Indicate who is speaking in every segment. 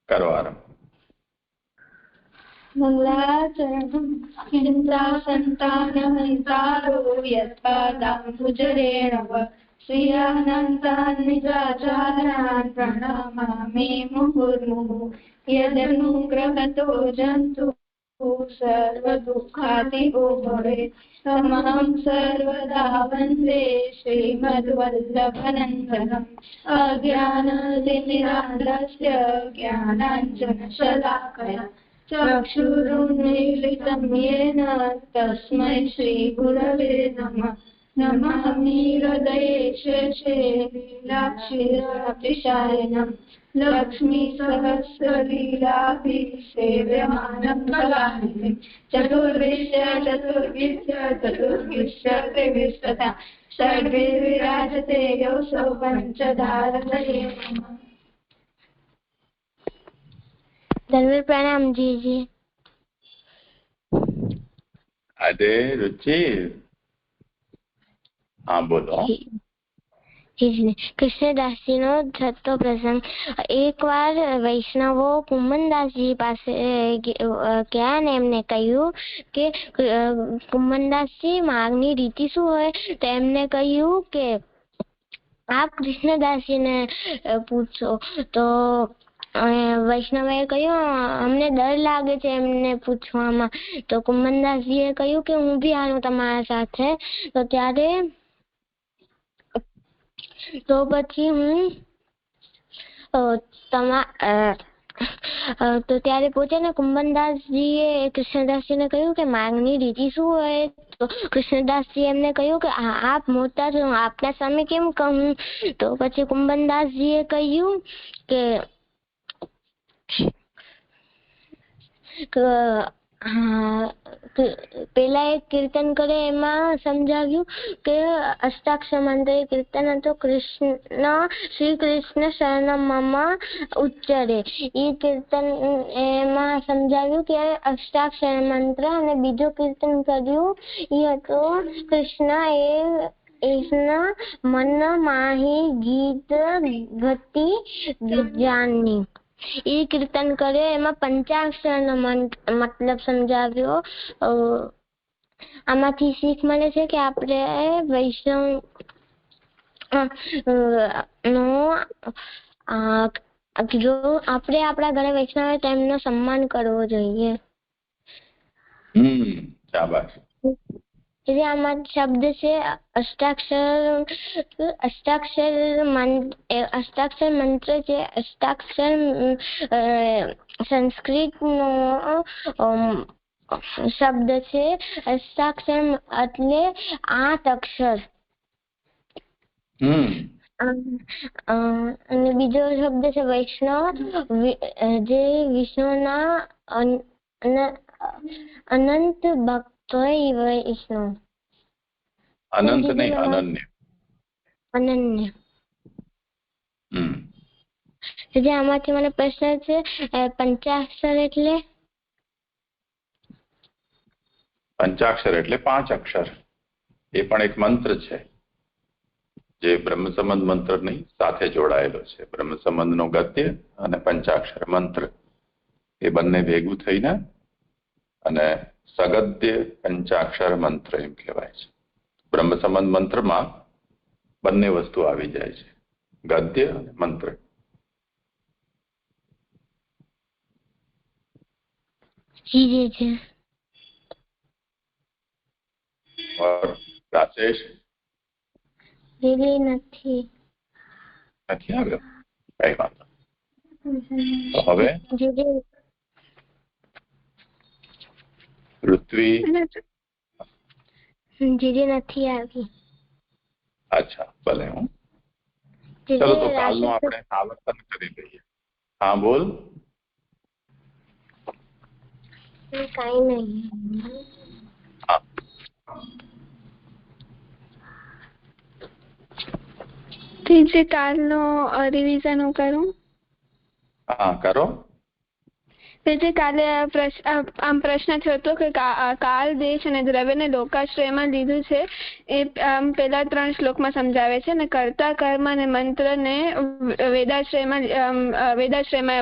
Speaker 1: કરો આરંભ.
Speaker 2: મંગલાચરણં હિંસા સંતાનહિંસારો યથા દાંભુજરેણવ શ્રિયાનંતાન નિજાચારાન પ્રણમામિ મુહુર્મુહુઃ યદનુગ્રહતો જંતુ સર્વદુઃખાતિઓ ભવેત તમહં સર્વદા વંદે શ્રીમદ્વલ્લભનંદનમ અજ્ઞાનતિમિરાન્ધસ્ય જ્ઞાનાંજનશલાકયા ચક્ષુરુન્મીલિतं येन तस्मै श्रीगुरवे नमः नमामि हृदये शेषे लीलाक्षीरतिशायनं लक्ष्मीसहस्रलीलाभिः सेव्यमानं कलानिधिं चतुर्विश्य त्रिविंशता षड्भिर्विराजते योऽसौ पञ्चधारतये नमः।
Speaker 3: धन्यवाद प्रणाम जी जी।
Speaker 1: अरे रुचि हाँ बोलो।
Speaker 3: કૃષ્ણદાસજી નો થતો પ્રસંગ. એકવાર વૈષ્ણવો કુંભનદાસજી પાસે ગયા ને એમને કહ્યું કે કુંભનદાસજી માર્ગની રીતિ શું હોય? તો એમને કહ્યું કે આપ કૃષ્ણદાસજી ને પૂછો. તો વૈષ્ણવે કહ્યું અમને ડર લાગે છે એમને પૂછવામાં. તો કુંભનદાસજીએ કહ્યું કે હું બી આવું તમારા સાથે. તો ત્યારે તો પછી હું તો ત્યારે પૂછે ને કુંભનદાસજીએ કૃષ્ણદાસજીને કહ્યું કે માર્ગની રીતિ શું હોય? તો કૃષ્ણદાસજી એમને કહ્યું કે આપ મોટા છો, આપના સામે કેમ કહું? તો પછી કુંભનદાસજીએ કહ્યું કે પેલા એક કીર્તન કરે એમાં સમજાવ્યું કે અષ્ટાક્ષર મંત્ર કીર્તન હતો શ્રી કૃષ્ણ શરણમ મમ ઉચ્ચરે. એ કીર્તન એમાં સમજાવ્યું કે અષ્ટાક્ષર મંત્ર. અને બીજો કીર્તન કર્યું એ હતો કૃષ્ણ એના મન માહી ગીત ગતિ વિજ્ઞાનની. એ કીર્તન કર્યો એમાં પંચાક્ષર નો મતલબ સમજાવ્યો. આમાંથી શીખ મળે છે કે આપણે વૈષ્ણવ નો જો આપણે આપણા ઘરે વૈષ્ણવ હોય તો એમનો સન્માન કરવો જોઈએ.
Speaker 1: શાબાશ.
Speaker 3: આમાં શબ્દ છે અષ્ટાક્ષર મંત્ર છે. અષ્ટાક્ષર સંસ્કૃત નો શબ્દ છે. અષ્ટાક્ષર એટલે 8 અક્ષર. અને બીજો શબ્દ છે વૈષ્ણવ, જે વિષ્ણુના અનંત ભક્ત હોય. વૈષ્ણવ
Speaker 1: અનંત નહીં, અનન્ય.
Speaker 3: અનન્ય. આમાંથી મને પ્રશ્ન છે પંચાક્ષર એટલે?
Speaker 1: પંચાક્ષર એટલે 5 અક્ષર. એ પણ એક મંત્ર છે જે બ્રહ્મ સંબંધ મંત્ર ની સાથે જોડાયેલો છે. બ્રહ્મ સંબંધ નો ગદ્ય અને પંચાક્ષર મંત્ર એ બંને ભેગું થઈને અને સગદ્ય પંચાક્ષર મંત્ર એમ કહેવાય છે. બ્રહ્મ સંબંધ મંત્રમાં બંને વસ્તુ આવી જાય છે, ગદ્ય અને મંત્ર. રાजेश
Speaker 3: નથી
Speaker 1: આવ્યો? કઈ વાંધો. તો હવે પૃથ્વી
Speaker 3: નથી આવી.
Speaker 1: અચ્છા ભલે. હું ચલો તો કાલનું આપણે આવર્તન કરી લઈએ. હા બોલ.
Speaker 3: કઈ નહીં.
Speaker 2: કાલનો રિવિઝન હું કરું?
Speaker 1: હા કરો.
Speaker 2: તેથી કાલે આમ પ્રશ્ન થયો હતો કે કાળ, દેશ અને દ્રવ્યને લોકાશ્રયમાં લીધું છે એ પેલા 3 શ્લોકમાં સમજાવે છે, અને કર્તા, કર્મ અને મંત્રને વેદાશ્રયમાં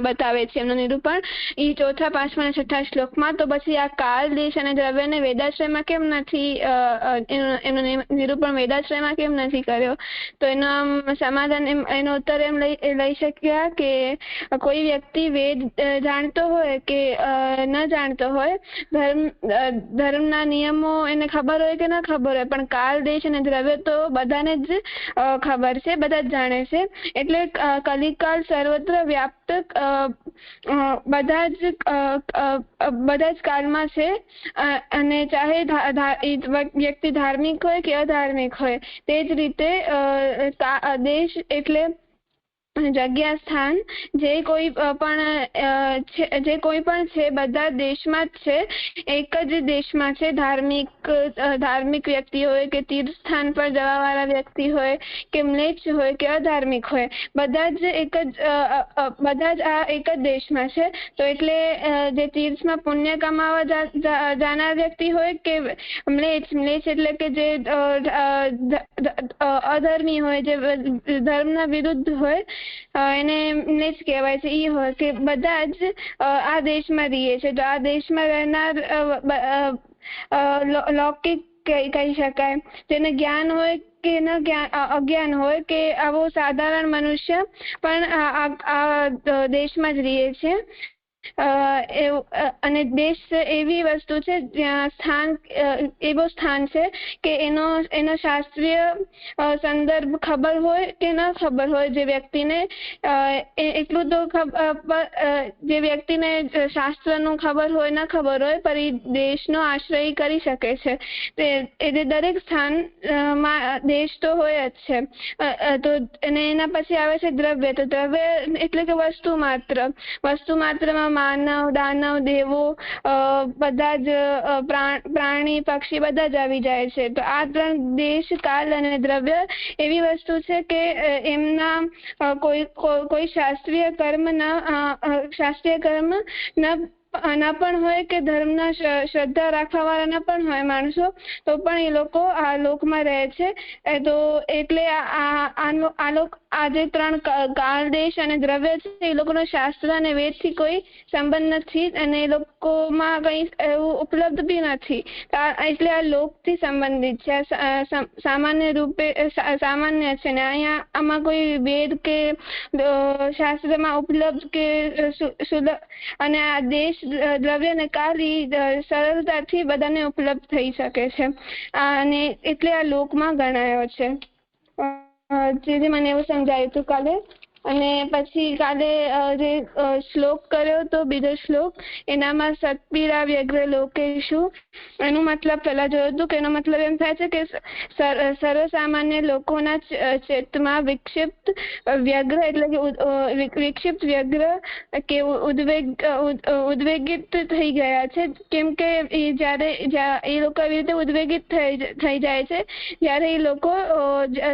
Speaker 2: બતાવે છે એમનું નિરૂપણ એ 4, 5 અને 6 શ્લોકમાં. તો પછી આ કાળ, દેશ અને દ્રવ્યને વેદાશ્રયમાં કેમ નથી, એનું નિરૂપણ વેદાશ્રયમાં કેમ નથી કર્યો? તો એનો સમાધાન એનો ઉત્તર એમ લઈ શક્યા કે કોઈ વ્યક્તિ વેદ જાણતો હોય કે ન જાણતો હોય, ધર્મના નિયમો એને ખબર હોય કે ન ખબર હોય, પણ કાળ, દેશ અને દ્રવ્ય તો બધાને જ ખબર છે, બધા જ જાણે છે. એટલે કલિકાળ સર્વત્ર વ્યાપ્ત બધા જ કાળમાં છે, અને ચાહે વ્યક્તિ ધાર્મિક હોય કે અધાર્મિક હોય. તે જ રીતે દેશ એટલે જગ્યા, સ્થાન, જે કોઈ પણ છે બધા દેશમાં જ છે, એક જ દેશમાં છે. ધાર્મિક વ્યક્તિ હોય કે તીર્થ સ્થાન પર જવા વાળા વ્યક્તિ હોય કે મ્લેચ્છ હોય કે અધાર્મિક હોય, બધા જ આ એક જ દેશમાં છે. તો એટલે જે તીર્થમાં પુણ્ય કમાવા જાનાર વ્યક્તિ હોય કે મ્લેચ્છ એટલે કે જે અધર્મી હોય, જે ધર્મના વિરુદ્ધ હોય, એને મ્લેચ્છ કહેવાય છે. ઈ હોય કે બધા જ આ દેશમાં રહીએ છે. તો આ દેશમાં રહેનાર લૌકિક કહી શકાય, જેને જ્ઞાન હોય કે અજ્ઞાન હોય કે આવો સાધારણ મનુષ્ય પણ આ દેશમાં જ રહીએ છે. અને દેશ એવી વસ્તુ છે જ્યાં એવો સ્થાન છે કે એનો શાસ્ત્રીય સંદર્ભ ખબર હોય કે ન ખબર હોય, જે વ્યક્તિને એટલું તો જે વ્યક્તિને શાસ્ત્રનું ખબર હોય ન ખબર હોય, પર એ દેશનો આશ્રય કરી શકે છે. તે દરેક સ્થાનમાં દેશ તો હોય જ છે. તો એના પછી આવે છે દ્રવ્ય. તો દ્રવ્ય એટલે કે વસ્તુ માત્રમાં માનવ, દાનવ, દેવો, બધા જ પ્રાણી, પક્ષી બધા જ આવી જાય છે. તો આ 3 દેશ, કાલ અને દ્રવ્ય એવી વસ્તુ છે કે એમના કોઈ શાસ્ત્રીય કર્મ ના પણ હોય કે ધર્મના શ્રદ્ધા રાખવા વાળા ના પણ હોય માણસો, તો પણ એ લોકો આ લોકમાં રહે છે. તો એટલે આ જે 3 કાળ, દેશ અને દ્રવ્ય છે, એ લોકોનો શાસ્ત્ર અને વેદથી કોઈ સંબંધ નથી, અને એ લોકોમાં કંઈ એવું ઉપલબ્ધ બી નથી. એટલે આ લોકથી સંબંધિત છે, સામાન્ય રૂપે સામાન્ય છે. ને અહીંયા આમાં કોઈ વેદ કે શાસ્ત્રમાં ઉપલબ્ધ કે સુલભ, અને આ દેશ, દ્રવ્ય અને કાળ સરળતાથી બધાને ઉપલબ્ધ થઈ શકે છે, અને એટલે આ લોકમાં ગણાયો છે. જે મને એવું સમજાયું હતું કાલે. અને પછી કાલે જે શ્લોક કર્યો તો બીજો શ્લોક, એનામાં સત્પીડા વ્યગ્ર લોકેશુ, એનું મતલબ પહેલા જોયું હતું કે એનો મતલબ એમ થાય છે કે સર્વસામાન્ય લોકોના ચેતમાં વિક્ષિપ્ત વ્યગ્ર એટલે કે વિક્ષિપ્ત વ્યગ્ર કે ઉદ્વેગિત થઈ ગયા છે. કેમ કે જ્યારે એ લોકો એવી રીતે ઉદ્વેગિત થઈ જાય છે જ્યારે એ લોકો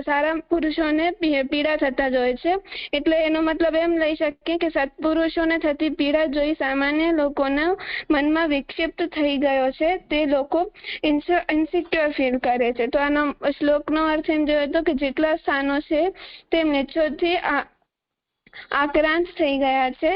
Speaker 2: સારા પુરુષોને પીડા થતા જ હોય છે. એટલે એનો મતલબ એમ લઈ શકીએ કે સત્પુરુષોને થતી પીડા જોઈ સામાન્ય લોકોના મનમાં વિક્ષિપ્ત થઈ ગયો છે. તે લોકો ઇન્સિક્યોર ફીલ કરે છે. તો આનો શ્લોકનો અર્થ એમ જોયો હતો કે જેટલા સ્થાનો છે તે મ્લેચ્છોથી આક્રાંત થઈ ગયા છે.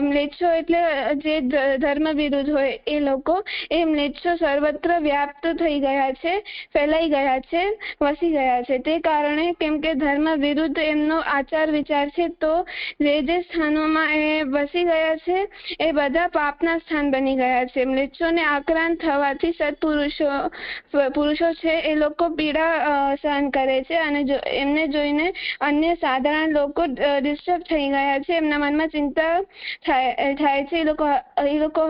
Speaker 2: મ્લેચ્છો એટલે જે ધર્મ વિરુદ્ધ હોય એ લોકો, એ મ્લેચ્છો સર્વત્ર વ્યાપ્ત થઈ ગયા છે, ફેલાઈ ગયા છે, વસી ગયા છે. તે કારણે કેમ કે ધર્મ વિરુદ્ધ એમનો આચાર વિચાર છે, તો જે સ્થાનોમાં એ વસી ગયા છે એ બધા પાપના સ્થાન બની ગયા છે. મ્લેચ્છોને આક્રાંત થવાથી પુરુષો છે એ લોકો પીડા સહન કરે છે, અને એમને જોઈને અન્ય સાધારણ લોકો ડિસ્ટર્બ થઈ ગયા છે. એમના મનમાં ચિંતા થાય છે. એ લોકો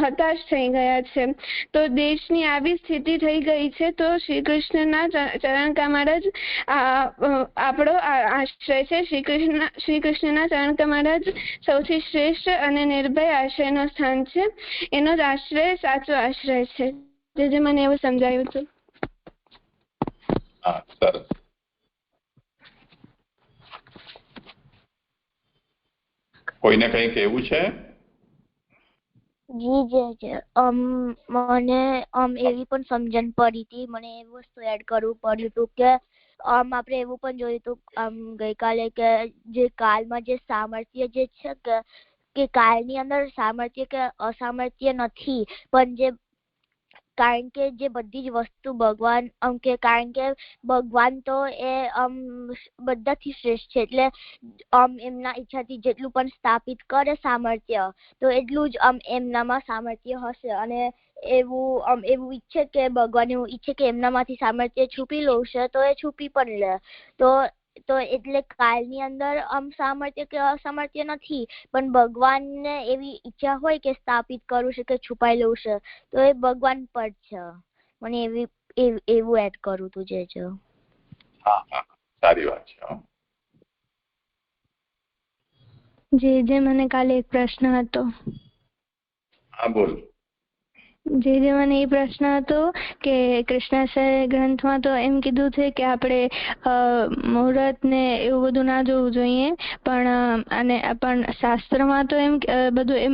Speaker 2: હતાશ થઈ ગયા છે. તો દેશની આવી સ્થિતિ થઈ ગઈ છે. તો શ્રી કૃષ્ણના ચરણ કમળ જ આપણો આશ્રય છે. શ્રી કૃષ્ણના ચરણ કમળ જ સૌથી શ્રેષ્ઠ અને નિર્ભય આશ્રયનું સ્થાન છે. એનો જ આશ્રય સાચો આશ્રય છે. જે મને એવું સમજાયું હતું.
Speaker 1: સરસ. કોઈને કંઈ કહેવું છે?
Speaker 3: જી મને એવી પણ સમજણ પડી હતી, મને એ વસ્તુ એડ કરવું પડ્યું હતું કે આપણે એવું પણ જોયું હતું ગઈકાલે કે જે કાલમાં જે સામર્થ્ય જે છે કે કાલની અંદર સામર્થ્ય કે અસામર્થ્ય નથી, પણ જે કારણ કે જે બધી જ વસ્તુ ભગવાન કારણ કે ભગવાન તો એ બધાથી શ્રેષ્ઠ છે, એટલે એમના ઈચ્છાથી જેટલું પણ સ્થાપિત કરે સામર્થ્ય, તો એટલું જ એમનામાં સામર્થ્ય હશે. અને એવું ઈચ્છે કે ભગવાન એવું ઈચ્છે કે એમનામાંથી સામર્થ્ય છુપી લઉં છે, તો એ છુપી પણ લે. તો એટલે કાલની અંદર સામર્થ્ય કે અસામર્થ્ય નથી, પણ ભગવાનને એવી ઈચ્છા હોય કે સ્થાપિત કરવું છે કે છુપાઈ લેવું છે, તો એ ભગવાન પર છે. મને એવું એડ કરું તું જે છે.
Speaker 1: હા હા, સારી વાત છે.
Speaker 2: જે મને કાલે એક પ્રશ્ન હતો.
Speaker 1: હા બોલ.
Speaker 2: જે મને એ પ્રશ્ન હતો કે કૃષ્ણાશ્રય ગ્રંથમાં તો એમ કીધું છે કે આપણે મુહૂર્ત ને એવું બધું ના જોવું જોઈએ, પણ શાસ્ત્રમાં તો એમ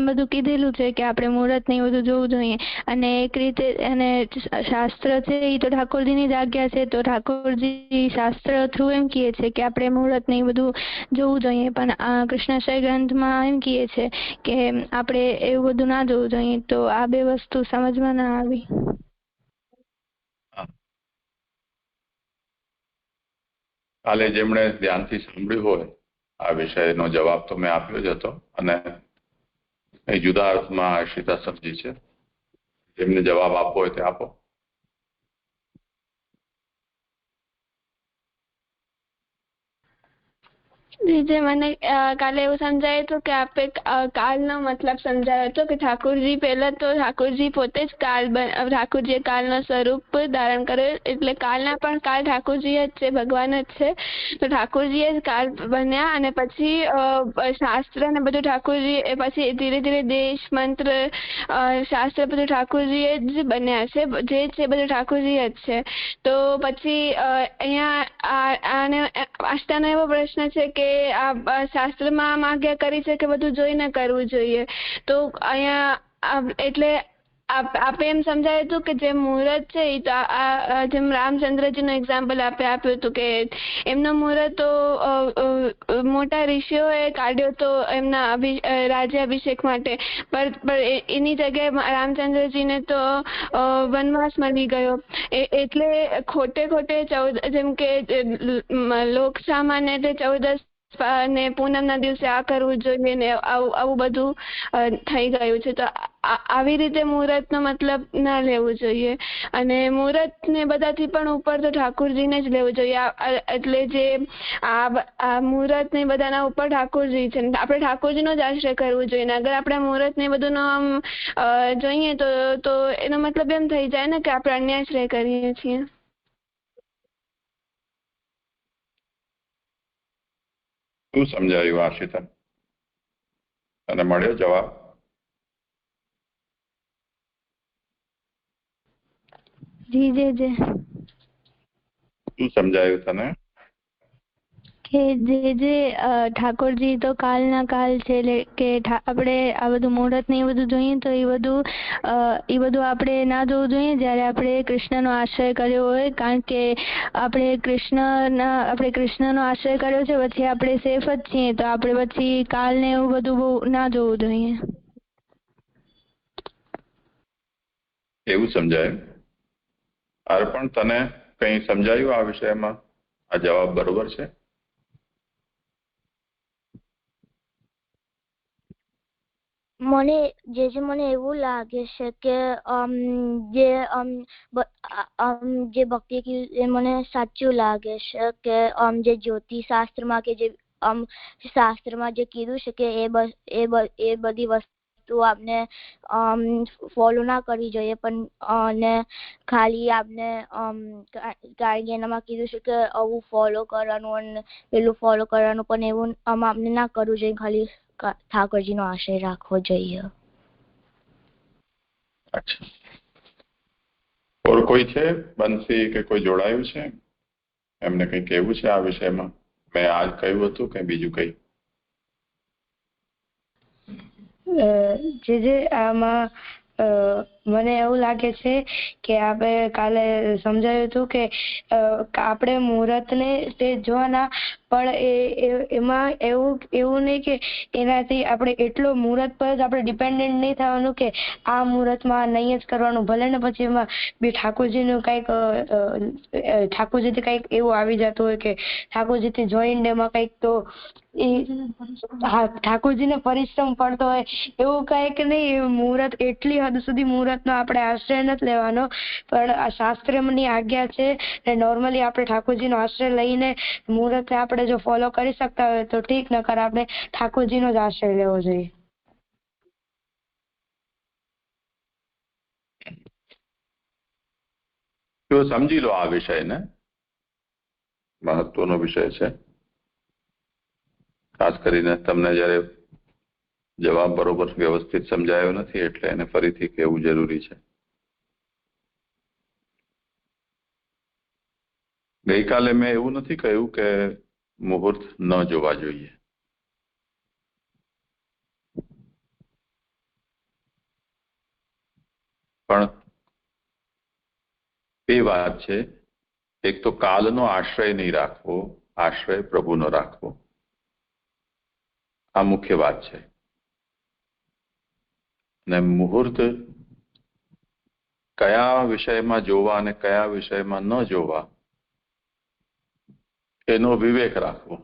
Speaker 2: બધું કીધેલું છે કે આપણે મુહૂર્ત ને એવું બધું જોવું જોઈએ. અને એક રીતે અને શાસ્ત્ર છે એ તો ઠાકોરજીની જ આજ્ઞા છે, તો ઠાકોરજી શાસ્ત્ર થ્રુ એમ કહે છે કે આપણે મુહૂર્ત ને એ બધું જોવું જોઈએ, પણ કૃષ્ણાશ્રય ગ્રંથમાં એમ કહે છે કે આપણે એવું બધું ના જોવું જોઈએ. તો આ બે વસ્તુ સમજમાં ના આવી.
Speaker 1: કાલે જેમણે ધ્યાનથી સાંભળ્યું હોય આ વિષયનો જવાબ તો મેં આપ્યો જ હતો, અને એ જુદા અર્થમાં આશ્રિતા સમજી છે. જેમને જવાબ આપવો હોય તે આપો.
Speaker 2: જે મને કાલે એવું સમજાયું હતું કે આપે કાલનો મતલબ સમજાયો હતો કે ઠાકોરજી પહેલા તો ઠાકોરજી પોતે જ ઠાકોરજીએ કાલનો સ્વરૂપ ધારણ કર્યો, એટલે કાલના પણ કાલ ઠાકોરજી જ છે, ભગવાન જ છે. તો ઠાકોરજીએ જ કાલ બન્યા, અને પછી શાસ્ત્ર ને બધું ઠાકોરજી, પછી ધીરે ધીરે દેશ મંત્ર શાસ્ત્ર બધું ઠાકોરજીએ જ બન્યા છે, જે છે બધું ઠાકોરજી જ છે. તો પછી અહીંયા આસ્થાનો એવો પ્રશ્ન છે કે આ શાસ્ત્રમાં આજ્ઞા કરી છે કે બધું જોઈને કરવું જોઈએ. તો અહીંયા એટલે આપે એમ સમજાયું હતું કે જે મુહૂર્ત છે એ તો જેમ રામચંદ્રજીનું એક્ઝામ્પલ આપ્યું હતું કે એમનો મુહૂર્ત તો મોટા ઋષિઓએ કાઢ્યો તો એમના રાજ્યાભિષેક માટે, પણ એની જગ્યાએ રામચંદ્રજીને તો વનવાસ મળી ગયો. એટલે ખોટે 14 જેમ કે લોક સામાન્ય એટલે 14 ને પૂનમના દિવસે આ કરવું જોઈએ ને આવું બધું થઈ ગયું છે. તો આવી રીતે મુહૂર્તનો મતલબ ના લેવું જોઈએ, અને મુહૂર્ત ને બધાથી પણ ઉપર તો ઠાકોરજીને જ લેવું જોઈએ. એટલે જે આ મુહૂર્ત ને બધાના ઉપર ઠાકોરજી છે, આપણે ઠાકોરજીનો જ આશ્રય કરવો જોઈએ. અગર આપણે મુહૂર્ત ને બધું જોઈએ તો એનો મતલબ એમ થઈ જાય ને કે આપણે અન્યાશ્રય કરીએ છીએ.
Speaker 1: શું સમજાયું આશિતા? તને મળ્યો જવાબ?
Speaker 2: જી
Speaker 1: શું સમજાયું તને?
Speaker 2: કે જે ઠાકોરજી તો કાલના કાલ છે, એટલે કે આપણે આ બધું મુહૂર્ત ને એ બધું જોઈએ તો એ બધું આપણે ના જોવું જોઈએ જ્યારે આપણે કૃષ્ણનો આશ્રય કર્યો હોય. કારણ કે આપણે કૃષ્ણનો આશ્રય કર્યો છે, પછી આપણે સેફ જ છીએ, તો આપણે પછી કાલ ને એવું બધું બહુ ના જોવું જોઈએ.
Speaker 1: એવું સમજાયું? અર્પણ, તને કંઈ સમજાયું આ વિષયમાં? આ જવાબ બરોબર છે?
Speaker 3: મને એવું લાગે છે કે જે ભક્તિ એ મને સાચું લાગે છે કે જે જ્યોતિષ શાસ્ત્રમાં કે જે શાસ્ત્રમાં જે કીધું છે કે એ બધી વસ્તુ આપણે ફોલો ના કરવી જોઈએ, પણ ખાલી આપણે કારણ કે એનામાં કીધું છે કે આવું ફોલો કરવાનું અને પેલું ફોલો કરવાનું, પણ એવું આપણે ના કરવું જોઈએ. ખાલી ઠાકોરજીનો આશ્રય રાખવો જોઈએ.
Speaker 1: અચ્છા, ઓર કોઈ છે બંસી કે કોઈ જોડાયું છે? એમને કંઈ કહેવું છે આ વિષયમાં? મેં આજ કહ્યું હતું કે બીજું કંઈ?
Speaker 4: જે આમાં મને એવું લાગે છે કે આપણે કાલે સમજાયું હતું કે આપણે મુહૂર્તને તે જોવાના, પણ એમાં એવું નહીં કે એનાથી આપણે એટલો મુહૂર્ત પર જ આપણે ડિપેન્ડન્ટ નહીં થવાનું કે આ મુહૂર્તમાં નહીં જ કરવાનું, ભલે ને પછી એમાં બી ઠાકોરજીનું ઠાકોરજીથી કંઈક એવું આવી જતું હોય કે ઠાકોરજીથી જોઈન્ટ એમાં કંઈક તો ઠાકોરજીને પરિશ્રમ પડતો હોય એવું કંઈક નહીં. મુહૂર્ત એટલી હદ સુધી મુહૂર્તનો આપણે આશ્રય નથી લેવાનો, પણ આ શાસ્ત્રની આજ્ઞા છે ને નોર્મલી આપણે ઠાકોરજીનો આશ્રય લઈને મુહૂર્તને આપણે જો ફોલો કરી શકતા હોય તો ઠીક, નકર આપણે ઠાકોરજીનો જ આશ્રય લેવો જોઈએ.
Speaker 1: તો સમજી લો આ વિષયને, મહત્વનો વિષય છે. ખાસ કરીને તમને જ્યારે જવાબ બરોબર વ્યવસ્થિત સમજાયો નથી એટલે એને ફરીથી કહેવું જરૂરી છે. ગઈકાલે મેં એવું નથી કહ્યું કે મુહૂર્ત ન જોવા જોઈએ, પણ બે વાત છે. એક તો કાલનો આશ્રય નહીં રાખવો, આશ્રય પ્રભુનો રાખવો, આ મુખ્ય વાત છે. અને મુહૂર્ત કયા વિષયમાં જોવા અને કયા વિષયમાં ન જોવા એનો વિવેક રાખવો.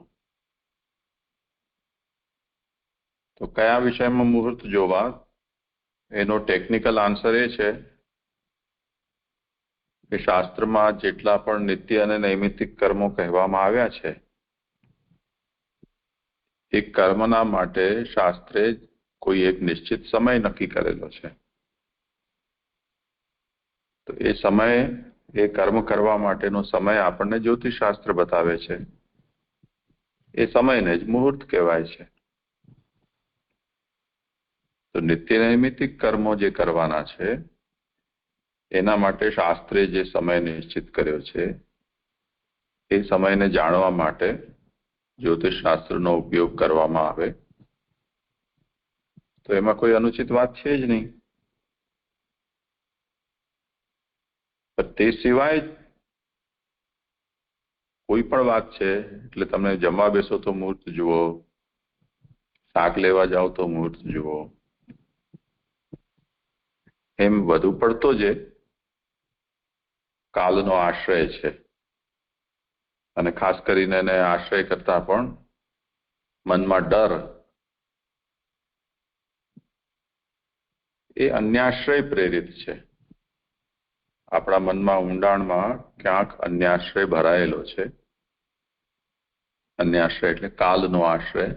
Speaker 1: તો કયા વિષયમાં મુહૂર્ત જોવા એનો ટેકનિકલ આન્સર એ છે કે શાસ્ત્રમાં જેટલા પણ નિત્ય અને નૈમિત્તિક કર્મો કહેવામાં આવ્યા છે એ કર્મના માટે શાસ્ત્રે કોઈ એક નિશ્ચિત સમય નક્કી કરેલો છે. તો એ સમય, એ કર્મ કરવા માટેનો સમય આપણને જ્યોતિષશાસ્ત્ર બતાવે છે. એ સમયને જ મુહૂર્ત કહેવાય છે. તો નિત્ય નૈમિત્તિક કર્મો જે કરવાના છે એના માટે શાસ્ત્રે જે સમય નિશ્ચિત કર્યો છે એ સમયને જાણવા માટે જ્યોતિષશાસ્ત્રનો ઉપયોગ કરવામાં આવે તો એમાં કોઈ અનુચિત વાત છે જ નહીં. તે સિવાય કોઈ પણ વાત છે, એટલે તમે જમવા બેસો તો મુહૂર્ત જુઓ, શાક લેવા જાઓ તો મુહૂર્ત જુઓ, એમ વધુ પડતો જે કાલનો આશ્રય છે અને ખાસ કરીને એને આશ્રય કરતા પણ મનમાં ડર, એ અન્યાશ્રય પ્રેરિત છે. આપણા મનમાં ઊંડાણમાં ક્યાંક અન્યાશ્રય ભરાયેલો છે. અન્યાશ્રય એટલે કાલનો આશ્રય,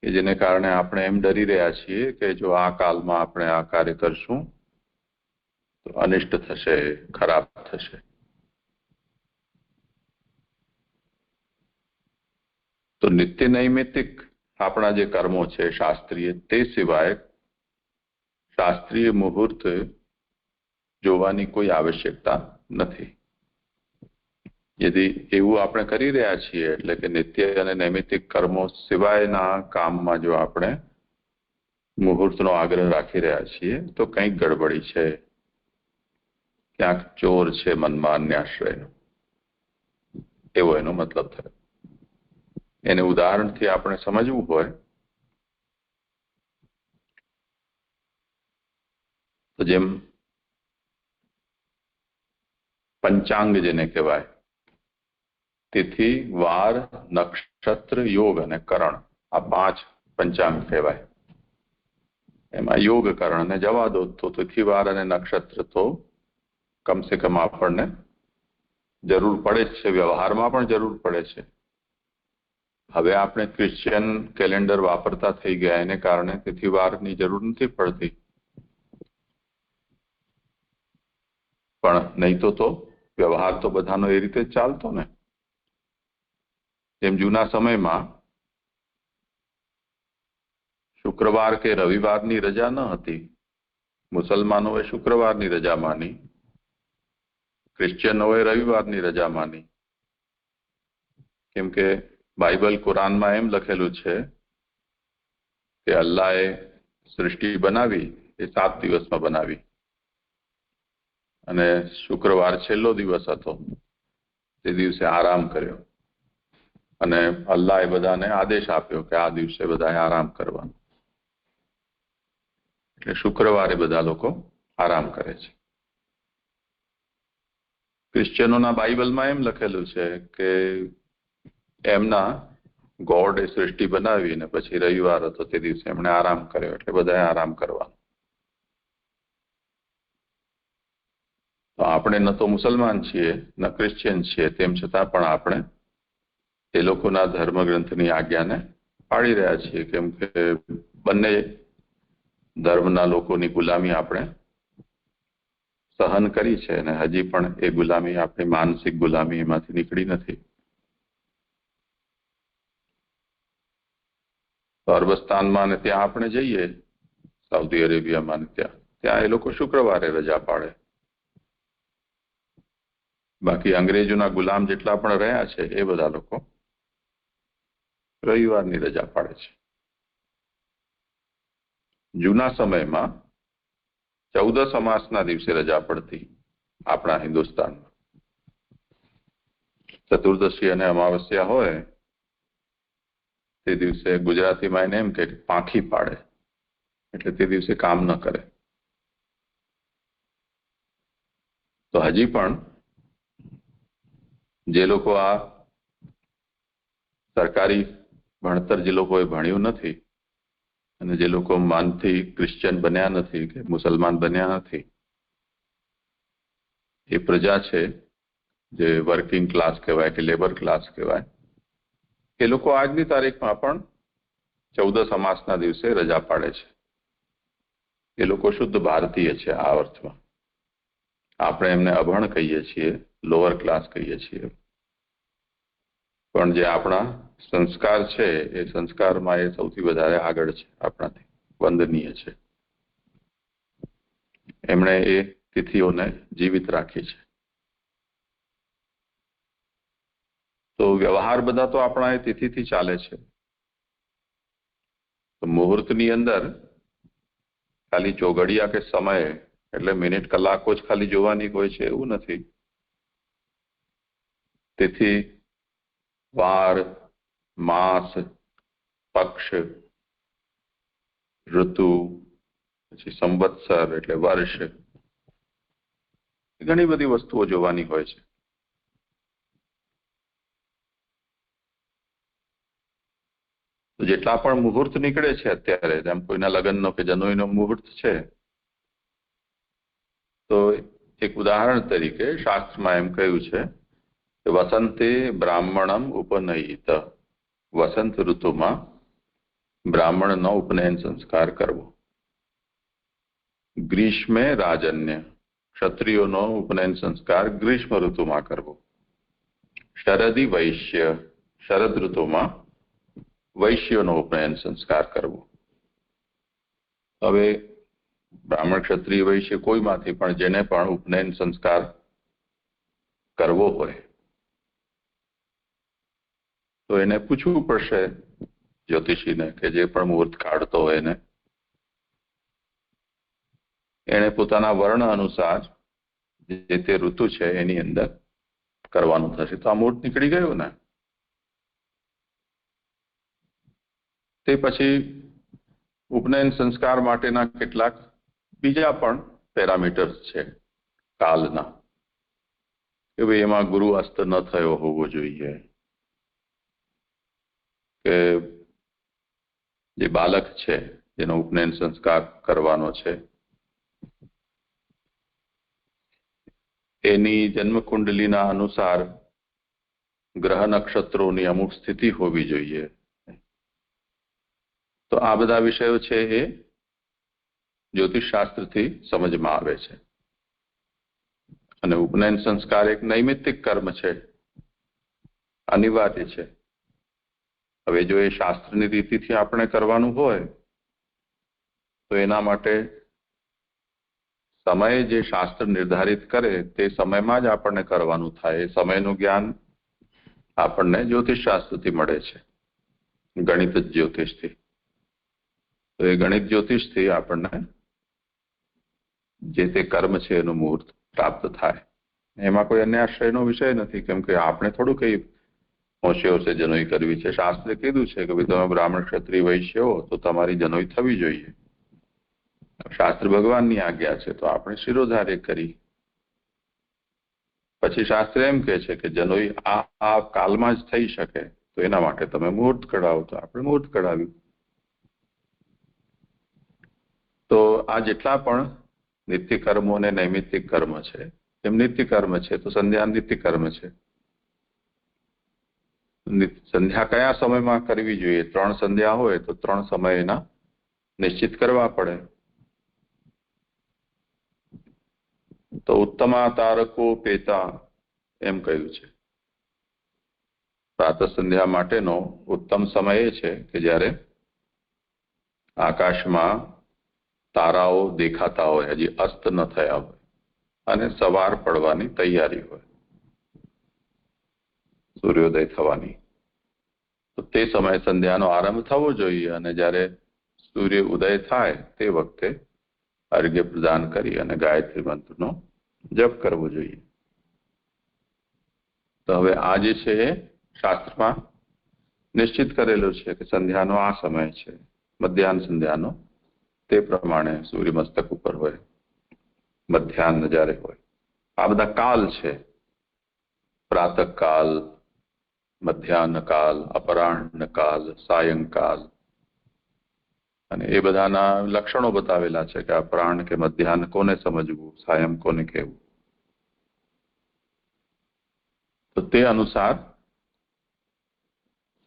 Speaker 1: કે જેને કારણે આપણે એમ ડરી રહ્યા છીએ કે જો આ કાલમાં આપણે આ કાર્ય કરશું તો અનિષ્ટ થશે, ખરાબ થશે. તો નિત્ય નૈમિત્તિક આપણા જે કર્મો છે શાસ્ત્રીય, તે સિવાય શાસ્ત્રીય મુહૂર્ત જોવાની કોઈ આવશ્યકતા નથી. યદિ એવું આપણે કરી રહ્યા છીએ એટલે કે નિત્ય અને નૈમિત્તિક કર્મો સિવાયના કામમાં જો આપણે મુહૂર્તનો આગ્રહ રાખી રહ્યા છીએ તો કંઈક ગડબડી છે, ક્યાંક ચોર છે મનમાં અન્યાશ્રયનો, એવો એનો મતલબ થયો. એને ઉદાહરણથી આપણે સમજવું હોય તો જેમ પંચાંગ જેને કહેવાય, તિથિ, વાર, નક્ષત્ર, યોગ અને કરણ, આ 5 પંચાંગ કહેવાય. એમાં યોગ કરણને જવા દો તો તિથિ, વાર અને નક્ષત્ર તો કમસે કમ આપણને જરૂર પડે જ છે, વ્યવહારમાં પણ જરૂર પડે છે. હવે આપણે ક્રિશ્ચિયન કેલેન્ડર વાપરતા થઈ ગયા એને કારણે તિથિ વારની જરૂર નથી પડતી, પણ નહીં તો વ્યવહાર તો બધાનો એ રીતે જ ચાલતો ને. જેમ જૂના સમયમાં શુક્રવાર કે રવિવારની રજા ન હતી, મુસલમાનોએ શુક્રવારની રજા માની, ક્રિશ્ચિયનોએ રવિવારની રજા માની. કેમ કે બાઇબલ, કુરાનમાં એમ લખેલું છે કે અલ્લાહે સૃષ્ટિ બનાવી એ 7 દિવસમાં બનાવી અને શુક્રવાર છેલ્લો દિવસ હતો, તે દિવસે આરામ કર્યો અને અલ્લાહે બધાને આદેશ આપ્યો કે આ દિવસે બધાએ આરામ કરવાનો. એટલે શુક્રવારે બધા લોકો આરામ કરે છે. ક્રિશ્ચિયનોના બાઇબલમાં એમ લખેલું છે કે એમના ગોડે સૃષ્ટિ બનાવી અને પછી રવિવાર હતો તે દિવસે એમણે આરામ કર્યો, એટલે બધાએ આરામ કરવાનો. તો આપણે ન તો મુસલમાન છીએ ન ક્રિશ્ચિયન છીએ, તેમ છતાં પણ આપણે એ લોકોના ધર્મગ્રંથની આજ્ઞાને પાળી રહ્યા છીએ, કેમ કે બંને ધર્મના લોકોની ગુલામી આપણે સહન કરી છે અને હજી પણ એ ગુલામી, આપણી માનસિક ગુલામી એમાંથી નીકળી નથી. તો અરબસ્તાનમાં ને ત્યાં આપણે જઈએ, સાઉદી અરેબિયામાં ને ત્યાં એ લોકો શુક્રવારે રજા પાડે. બાકી અંગ્રેજોના ગુલામ જેટલા પણ રહ્યા છે એ બધા લોકો રવિવારની રજા પાડે છે. જૂના સમયમાં 14 અમાસના દિવસે રજા પડતી આપણા હિન્દુસ્તાનમાં. ચતુર્દશી અને અમાવસ્યા હોય તે દિવસે ગુજરાતીમાં એને એમ કે પાંખી પાડે, એટલે તે દિવસે કામ ન કરે. તો હજી પણ જે લોકો આ સરકારી ભણતર જે લોકોએ ભણ્યું નથી અને જે લોકો માનથી ક્રિશ્ચિયન બન્યા નથી કે મુસલમાન બન્યા નથી, એ પ્રજા છે જે વર્કિંગ ક્લાસ કહેવાય કે લેબર ક્લાસ કહેવાય, એ લોકો આજની તારીખમાં પણ 14 અમાસના દિવસે રજા પાડે છે. એ લોકો શુદ્ધ ભારતીય છે આ અર્થમાં. આપણે એમને અભણ કહીએ છીએ, લોઅર ક્લાસ કહીએ છીએ, પણ જે આપણા સંસ્કાર છે એ સંસ્કારમાં એ સૌથી વધારે આગળ છે, આપણાથી વંદનીય છે. એમણે એ તિથિઓને જીવિત રાખી છે. તો વ્યવહાર બધા તો આપણા એ તિથિથી ચાલે છે. તો મુહૂર્તની અંદર ખાલી ચોઘડિયા કે સમય એટલે મિનિટ કલાકો જ ખાલી જોવાની હોય છે એવું નથી. તેથી વાર, માસ, પક્ષ, ઋતુ, પછી સંવત્સર એટલે વર્ષ, ઘણી બધી વસ્તુઓ જોવાની હોય છે. તો જેટલા પણ મુહૂર્ત નીકળે છે અત્યારે, જેમ કોઈના લગ્નનો કે જનોઈનો મુહૂર્ત છે, તો એક ઉદાહરણ તરીકે શાસ્ત્રમાં એમ કહ્યું છે કે વસંતે બ્રાહ્મણમ ઉપનયિત, વસંત ઋતુમાં બ્રાહ્મણનો ઉપનયન સંસ્કાર કરવો. ગ્રીષ્મે રાજન્ય, ક્ષત્રિયોનો ઉપનયન સંસ્કાર ગ્રીષ્મ ઋતુમાં કરવો. શરદી વૈશ્ય, શરદ ઋતુમાં વૈશ્યોનો ઉપનયન સંસ્કાર કરવો. હવે બ્રાહ્મણ, ક્ષત્રિય, વૈશ્ય કોઈમાંથી પણ જેને પણ ઉપનયન સંસ્કાર કરવો હોય તો એને પૂછવું પડશે જ્યોતિષીને, કે જે પણ મુહૂર્ત કાઢતો હોય એને પોતાના વર્ણ અનુસાર જે તે ઋતુ છે એની અંદર કરવાનું થશે. તો આ મુહૂર્ત નીકળી ગયું ને, તે પછી ઉપનયન સંસ્કાર માટેના કેટલાક બીજા પણ પેરામીટર્સ છે કાલના, કે ભાઈ એમાં ગુરુ અસ્ત ન થયો હોવો જોઈએ, કે જે બાળક છે જેનો ઉપનયન સંસ્કાર કરવાનો છે એની જન્મકુંડલીના અનુસાર ગ્રહ નક્ષત્રોની અમુક સ્થિતિ હોવી જોઈએ. તો આ બધા વિષયો છે એ જ્યોતિષ શાસ્ત્રથી સમજમાં આવે છે. અને ઉપનયન સંસ્કાર એક નૈમિત્તિક કર્મ છે, અનિવાર્ય છે. હવે જો એ શાસ્ત્રની રીતિથી આપણે કરવાનું હોય તો એના માટે સમય જે શાસ્ત્ર નિર્ધારિત કરે તે સમયમાં જ આપણને કરવાનું થાય. એ સમયનું જ્ઞાન આપણને જ્યોતિષ શાસ્ત્રથી મળે છે, ગણિત જ્યોતિષથી. તો એ ગણિત જ્યોતિષથી આપણને જે તે કર્મ છે એનું મુહૂર્ત પ્રાપ્ત થાય. એમાં કોઈ અન્ય આશ્રયનો વિષય નથી, કેમ કે આપણે થોડું કઈ હોશે જનોઈ કરવી છે. શાસ્ત્રે કીધું છે કે ભાઈ તમે બ્રાહ્મણ ક્ષત્રિય વૈશ્ય હો તો તમારી જનોઈ થવી જોઈએ. શાસ્ત્ર ભગવાનની આજ્ઞા છે તો આપણે શિરોધાર્ય કરી. પછી શાસ્ત્ર એમ કહે છે કે જનોઈ આ કાલમાં જ થઈ શકે તો એના માટે તમે મુહૂર્ત કઢાવો, તો આપણે મુહૂર્ત કઢાવ્યું. તો આ જેટલા પણ નિત્ય કર્મો અને નૈમિત્તિક કર્મ છે, એમ નિત્ય કર્મ છે તો સંધ્યા નિત્ય કર્મ છે. સંધ્યા કયા સમયમાં કરવી જોઈએ? 3 સંધ્યા હોય તો 3 સમય એના નિશ્ચિત કરવા પડે. તો ઉત્તમા તારકો પેતા એમ કહ્યું છે. પ્રાતઃ સંધ્યા માટેનો ઉત્તમ સમય એ છે કે જ્યારે આકાશમાં તારાઓ દેખાતા હોય, હજી અસ્ત ન થયા હોય અને સવાર પડવાની તૈયારી હોય, સૂર્યોદય થવાની. તો તે સમયે સંધ્યાનો આરંભ થવો જોઈએ અને જ્યારે સૂર્ય ઉદય થાય તે વખતે અર્ઘ્ય પ્રદાન કરી અને ગાયત્રી મંત્રનો જપ કરવો જોઈએ. તો હવે આ જે છે એ શાસ્ત્રમાં નિશ્ચિત કરેલું છે કે સંધ્યાનો આ સમય છે, મધ્યાહન સંધ્યાનો. તે પ્રમાણે સૂર્ય મસ્તક ઉપર હોય, મધ્યાહન જ્યારે હોય. આ બધા કાલ છે. પ્રાતઃકાલ, મધ્યાહન કાલ, અપરાહ્ન કાલ, સાયંકાલ. અને એ બધાના લક્ષણો બતાવેલા છે કે અપરાહ્ન કે મધ્યાહન કોને સમજવું, સાયં કોને કહેવું. તો તે અનુસાર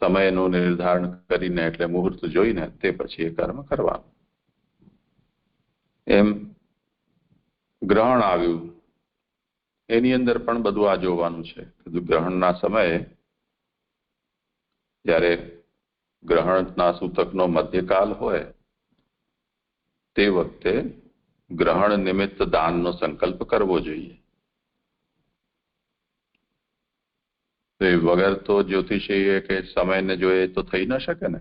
Speaker 1: સમયનું નિર્ધારણ કરીને એટલે મુહૂર્ત જોઈને તે પછી એ કર્મ કરવાનું. એમ ગ્રહણ આવ્યું એની અંદર પણ બધું આ જોવાનું છે. ગ્રહણના સમયે જ્યારે ગ્રહણના સૂતકનો મધ્યકાલ હોય તે વખતે ગ્રહણ નિમિત્ત દાનનો સંકલ્પ કરવો જોઈએ. વગર તો જ્યોતિષીએ કે સમયને જોઈએ તો થઈ ન શકે ને.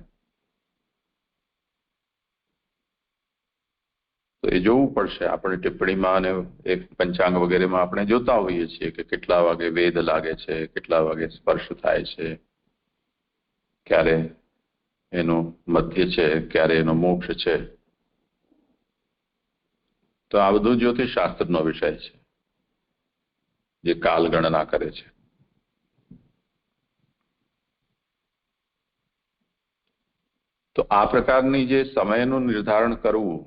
Speaker 1: તો એ જોવું પડશે. આપણે ટિપ્પણીમાં અને એક પંચાંગ વગેરેમાં આપણે જોતા હોઈએ છીએ કે કેટલા વાગે વેદ લાગે છે, કેટલા વાગે સ્પર્શ થાય છે, ક્યારે એનો મધ્ય છે, ક્યારે એનો મોક્ષ છે. તો આ બધું જ્યોતિષ શાસ્ત્રનો વિષય છે જે કાલ ગણના કરે છે. તો આ પ્રકારની જે સમયનું નિર્ધારણ કરવું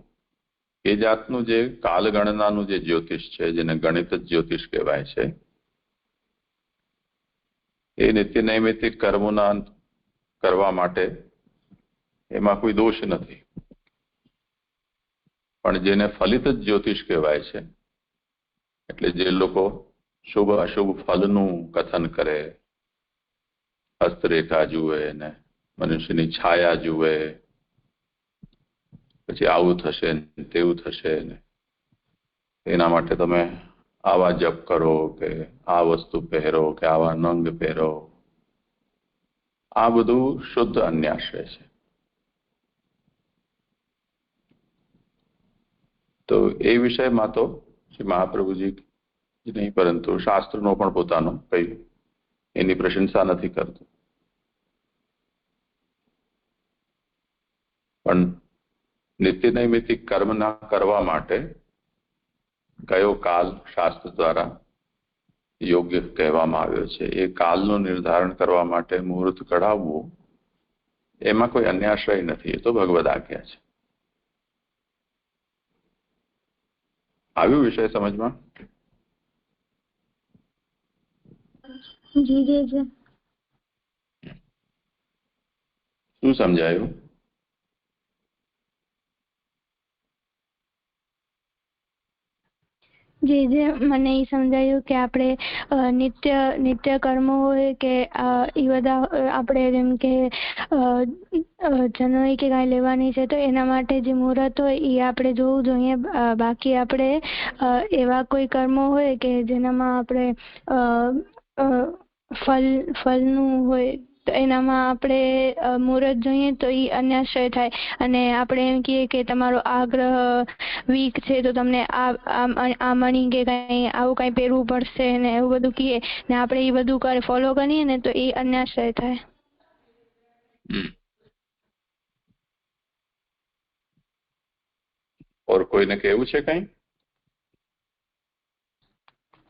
Speaker 1: એ જાતનું જે કાલગણનાનું જે જ્યોતિષ છે, જેને ગણિત જ જ્યોતિષ કહેવાય છે, એ નિત્ય નૈમિત્તિક કર્મોના કરવા માટે એમાં કોઈ દોષ નથી. પણ જેને ફલિત જ જ્યોતિષ કહેવાય છે, એટલે જે લોકો શુભ અશુભ ફલનું કથન કરે, હસ્તરેખા જુએ ને મનુષ્યની છાયા જુએ, પછી આવું થશે તેવું થશે ને એના માટે તમે આવા જપ કરો કે આ વસ્તુ પહેરો કે આવા નંગ પહેરો, આ બધું શુદ્ધ અન્યાશ્રય છે. તો એ વિષયમાં તો શ્રી મહાપ્રભુજી જ નહીં પરંતુ શાસ્ત્રનો પણ પોતાનો કઈ એની પ્રશંસા નથી કરતું. પણ નિત્ય નૈમિત્તિક કર્મ ના કરવા માટે કયો કાલ શાસ્ત્ર દ્વારા યોગ્ય કહેવામાં આવ્યો છે, એ કાલનું નિર્ધારણ કરવા માટે મુહૂર્ત કઢાવવું એમાં કોઈ અન્યાશ્રય નથી. એ તો ભગવદ આજ્ઞા છે. આવ્યું વિષય સમજમાં? શું સમજાયું?
Speaker 2: જી મને એ સમજાયું કે આપણે નિત્ય કર્મો હોય કે એ બધા આપણે જેમ કે જનોઈ કે કાંઈ લેવાની છે તો એના માટે જે મુહૂર્ત હોય એ આપણે જોવું જોઈએ. બાકી આપણે એવા કોઈ કર્મો હોય કે જેનામાં આપણે ફલનું હોય તો એનામાં આપણે મુહૂર્ત જોઈએ તો એ અન્યાશ્રય થાય. અને આપણે એમ કહીએ કે તમારો આ ગ્રહ વીક છે તો તમને આ મણી કે કંઈ આવું કંઈ પહેરવું પડશે ને એવું બધું કહીએ ને આપણે એ બધું ફોલો કરીએ ને તો એ અન્યાશ્રય થાય.
Speaker 1: ઓર કોઈને કેવું છે કઈ?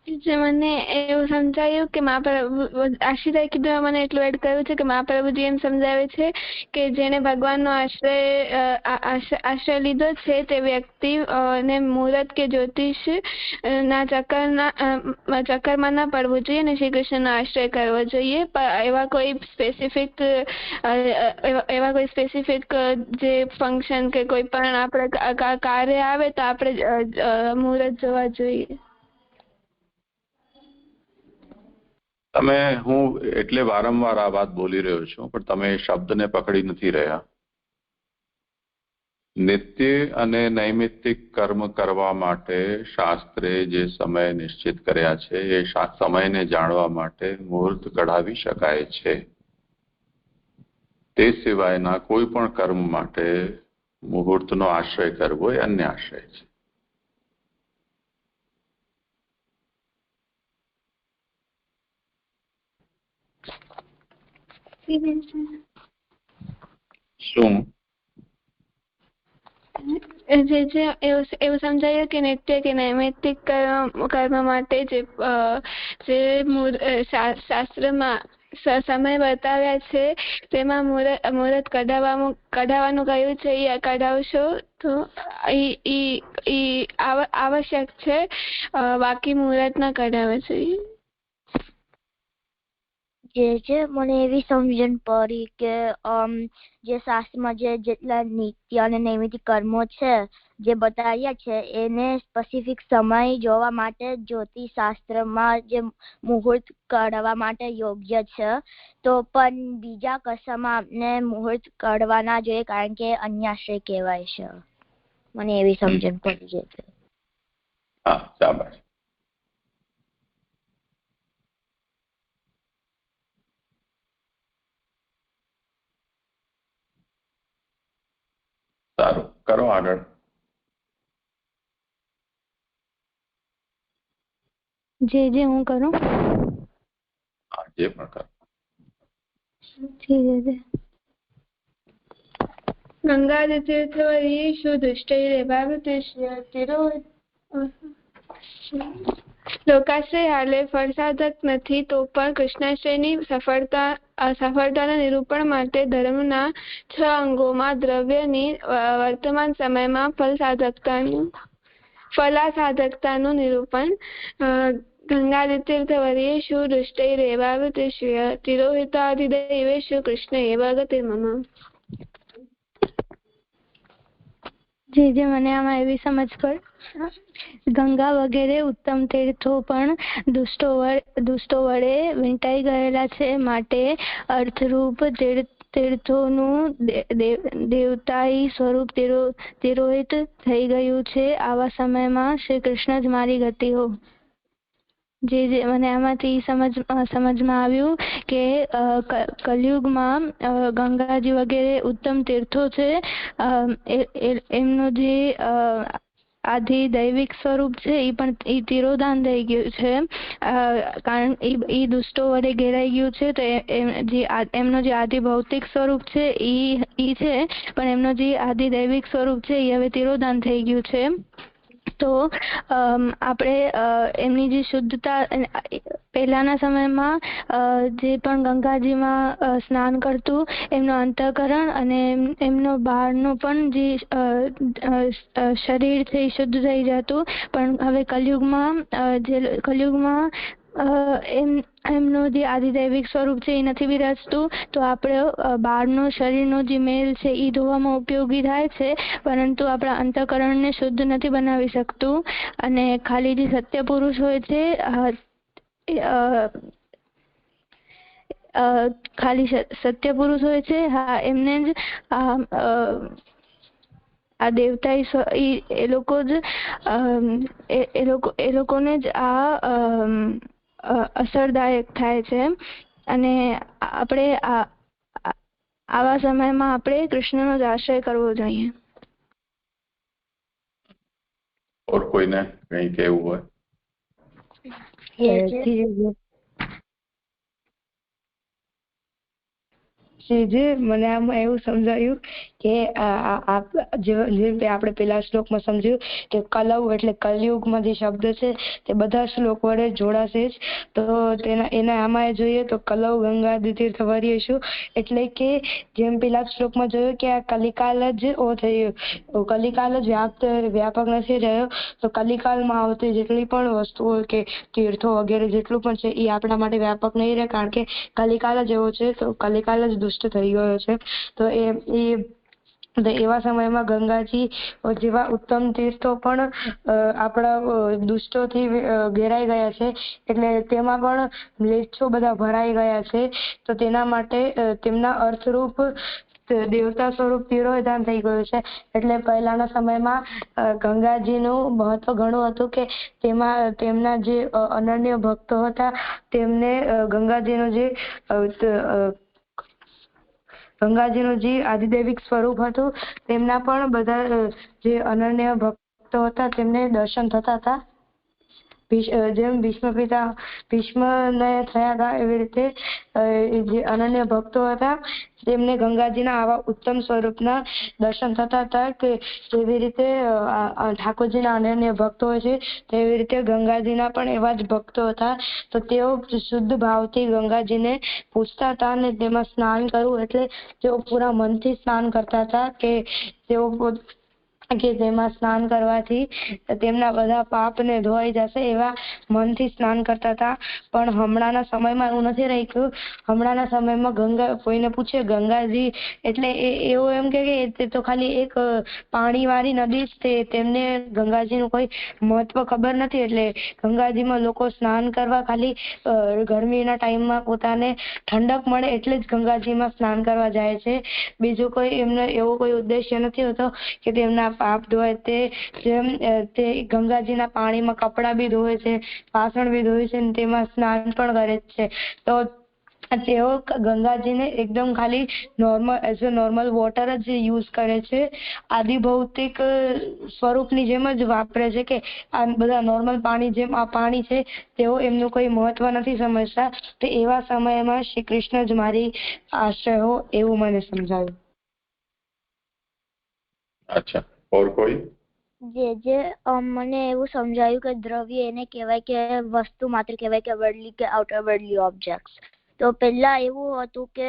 Speaker 2: જે મને એવું સમજાયું કે આશીષાએ કીધું, મને એટલું એડ કર્યું છે કે મહાપ્રભુજી એમ સમજાવે છે કે જેને ભગવાનનો આશ્રય લીધો છે તે વ્યક્તિ ને મુહૂર્ત કે જ્યોતિષ ના ચક્કરમાં ના પડવું જોઈએ અને શ્રી કૃષ્ણનો આશ્રય કરવો જોઈએ. એવા કોઈ સ્પેસિફિક જે ફંક્શન કે કોઈ પણ આપણે કાર્ય આવે તો આપણે મુહૂર્ત જોવા જોઈએ.
Speaker 1: હું એટલે વારંવાર આ વાત બોલી રહ્યો છું પણ તમે એ શબ્દને પકડી નથી રહ્યા. નિત્ય અને નૈમિત્તિક કર્મ કરવા માટે શાસ્ત્રે જે સમય નિશ્ચિત કર્યા છે એ સમયને જાણવા માટે મુહૂર્ત કઢાવી શકાય છે. તે સિવાયના કોઈ પણ કર્મ માટે મુહૂર્તનો આશ્રય કરવો એ અન્ય આશ્રય છે. શું
Speaker 2: એવું સમજાયું કે નિત્ય કે નૈમિત્તિક કર્મ માટે જે શાસ્ત્રમાં સમય બતાવ્યા છે તેમાં મુહૂર્ત કઢાવવાનું કહ્યું છે એ કઢાવશો તો આવશ્યક છે, બાકી મુહૂર્ત ના કઢાવવા જોઈએ.
Speaker 3: જે મને એવી સમજણ પડી કે જે શાસ્ત્રમાં જેટલા નિત્ય અને નૈમિત્તિક કર્મો છે જે બતાવ્યા છે એને સ્પેસિફિક સમય જોવા માટે જ્યોતિષ શાસ્ત્રમાં જે મુહૂર્ત કાઢવા માટે યોગ્ય છે, તો પણ બીજા કશામાં આપણે મુહૂર્ત કાઢવા ના જોઈએ કારણ કે અન્યાશ્રય કહેવાય છે. મને એવી સમજણ પડી છે.
Speaker 1: હા, શાબાશ. સારું, કરો આગળ.
Speaker 2: જે હું કરું?
Speaker 1: હા, જે પણ કરો.
Speaker 2: ગંગાતીર્થવરીયેષુ દુષ્ટૈરેવાવૃતેષુ લોકાશ્રય હાલે ફળસાધક નથી તો પણ કૃષ્ણાશ્રયની સફળતાના નિરૂપણ માટે ધર્મના 6 અંગોમાં દ્રવ્યની વર્તમાન સમયમાં ફલાસાધકતાનું નિરૂપણ. ગંગાતીર્થવરીયેષુ દુષ્ટૈરેવાવૃતેષુ તિરોહિતાધિદૈવેષુ કૃષ્ણ એવ ગતિર્મમ. જે મને આમાં એવી સમજ પડી, ગંગા વગેરે ઉત્તમ તીર્થો પણ દુષ્ટો વડે વીંટાઈ ગયેલા છે, માટે અર્થરૂપ તીર્થોનું દેવતાઈ સ્વરૂપ તિરોહિત થઈ ગયું છે. આવા સમયમાં શ્રી કૃષ્ણ જ મારી ગતિ હો. જે મને આમાંથી સમજમાં આવ્યું કે કલયુગમાં ગંગાજી વગેરે ઉત્તમ તીર્થો છે, એમનું જે આધિ દૈવિક સ્વરૂપ છે એ તિરોધાન થઈ ગયું છે, કારણ એ દુષ્ટો વડે ઘેરાઈ ગયું છે. તો એમનો જે આદિ ભૌતિક સ્વરૂપ છે એ છે, પણ એમનો જે આદિ દૈવિક સ્વરૂપ છે એ હવે તિરોધાન થઈ ગયું છે. તો આપણે એમની જે શુદ્ધતા પહેલાના સમયમાં જે પણ ગંગાજીમાં સ્નાન કરતું એમનો અંતઃકરણ અને એમનો બહારનો પણ જે શરીર છે એ શુદ્ધ થઈ જતું, પણ હવે કલયુગમાં એમનું જે આદિદૈવિક સ્વરૂપ છે એ નથી બિરાજતું, તો આપણે બહારનો શરીરનો જે મેલ છે એ ધોવામાં ઉપયોગી થાય છે, પરંતુ આપણા અંતઃકરણને શુદ્ધ નથી બનાવી શકતું. અને ખાલી જે સત્ય પુરુષ હોય છે, ખાલી સત્ય પુરુષ હોય છે, હા, એમને જ આ દેવતા એ લોકોને જ આ અસરદાયક થાય છે. અને આપણે આવા સમયમાં આપણે કૃષ્ણનો જ આશ્રય કરવો જોઈએ.
Speaker 1: और કોઈને કંઈ કહેવું હોય?
Speaker 4: શ્રીજી, મને આમાં એવું સમજાયું કે આપણે પેલા શ્લોકમાં સમજ્યું કે કલવ એટલે કલયુગમાં જે શબ્દ છે તે બધા શ્લોક વડે જોડાશે જ. તો એના આમાં જોઈએ તો કલવ ગંગા તીર્થ વર્યેશું એટલે કે જેમ પેલા શ્લોકમાં જોયું કે આ કલિકાલ જ કલિકાલ જ વ્યાપક નથી રહ્યો, તો કલિકાલમાં આવતી જેટલી પણ વસ્તુઓ કે તીર્થો વગેરે જેટલું પણ છે એ આપણા માટે વ્યાપક નહીં રહે, કારણ કે કલિકાલ જ એવો છે. તો કલિકાલ જ દુષ્ટ થઈ ગયો છે. તો એવા સમયમાં ગંગાજી જેવા ઉત્તમ તીર્થો પણ આપણા દુષ્ટોથી ઘેરાઈ ગયા છે, એટલે તેમાં પણ મ્લેચ્છો બધા ભરાઈ ગયા છે. તો તેના માટે તેમના અર્થરૂપ દેવતા સ્વરૂપ તિરોધાન થઈ ગયું છે. એટલે પહેલાના સમયમાં ગંગાજીનું મહત્વ ઘણું હતું કે તેમના જે અનન્ય ભક્તો હતા તેમને ગંગાજીનું જે આદિદેવિક સ્વરૂપ હતું તેમના પણ બધા જે અનન્ય ભક્તો હતા તેમને દર્શન થતા હતા. જેમ ભીષ્મને થયા હતા એવી રીતે જે અનન્ય ભક્તો હતા તેમને ગંગાજીના આવા ઉત્તમ સ્વરૂપના દર્શન થતા હતા કે જેવી રીતે ઠાકોરજીના અનન્ય ભક્તો હોય છે તેવી રીતે ગંગાજીના પણ એવા જ ભક્તો હતા. તો તેઓ શુદ્ધ ભાવથી ગંગાજીને પૂછતા હતા અને તેમાં સ્નાન કરવું એટલે તેઓ પૂરા મનથી સ્નાન કરતા હતા કે તેમાં સ્નાન કરવાથી તેમના બધા પાપને ધોવાઈ જશે એવા મનથી સ્નાન કરતા હતા. પણ હમણાંના સમયમાં એવું નથી રહ્યું. હમણાંના સમયમાં કોઈને પૂછે ગંગાજી એટલે એવું એમ કે તે તો ખાલી એક પાણીવાળી નદી છે, તેમને ગંગાજીનું કોઈ મહત્વ ખબર નથી. એટલે ગંગાજીમાં લોકો સ્નાન કરવા ખાલી ગરમીના ટાઈમમાં પોતાને ઠંડક મળે એટલે જ ગંગાજીમાં સ્નાન કરવા જાય છે. બીજું કોઈ એમને એવો કોઈ ઉદ્દેશ્ય નથી હોતો કે તેમના પાપ ધોય. તે ગંગાજીના પાણીમાં કપડાં બી ધોવે છે, વાસણ બી ધોવે છે, તેમાં સ્નાન પણ કરે છે. તો તેઓ ગંગાજીને એકદમ ખાલી નોર્મલ વોટર જ યુઝ કરે છે. આદિભૌતિક સ્વરૂપની જેમ જ વાપરે છે કે આ બધા નોર્મલ પાણી જેમ આ પાણી છે તેઓ એમનું કોઈ મહત્વ નથી સમજતા. તો એવા સમયમાં શ્રી કૃષ્ણ જ મારી આશ્રય હો એવું મને સમજાયું.
Speaker 1: અચ્છા, और કોઈ?
Speaker 3: મને એવું સમજાયું કે દ્રવ્ય એને કહેવાય કે વસ્તુ માત્ર કહેવાય કે વર્લ્ડલી કે આઉટર વર્લ્ડલી ઓબ્જેક્ટ્સ. તો પહેલા એવું હતું કે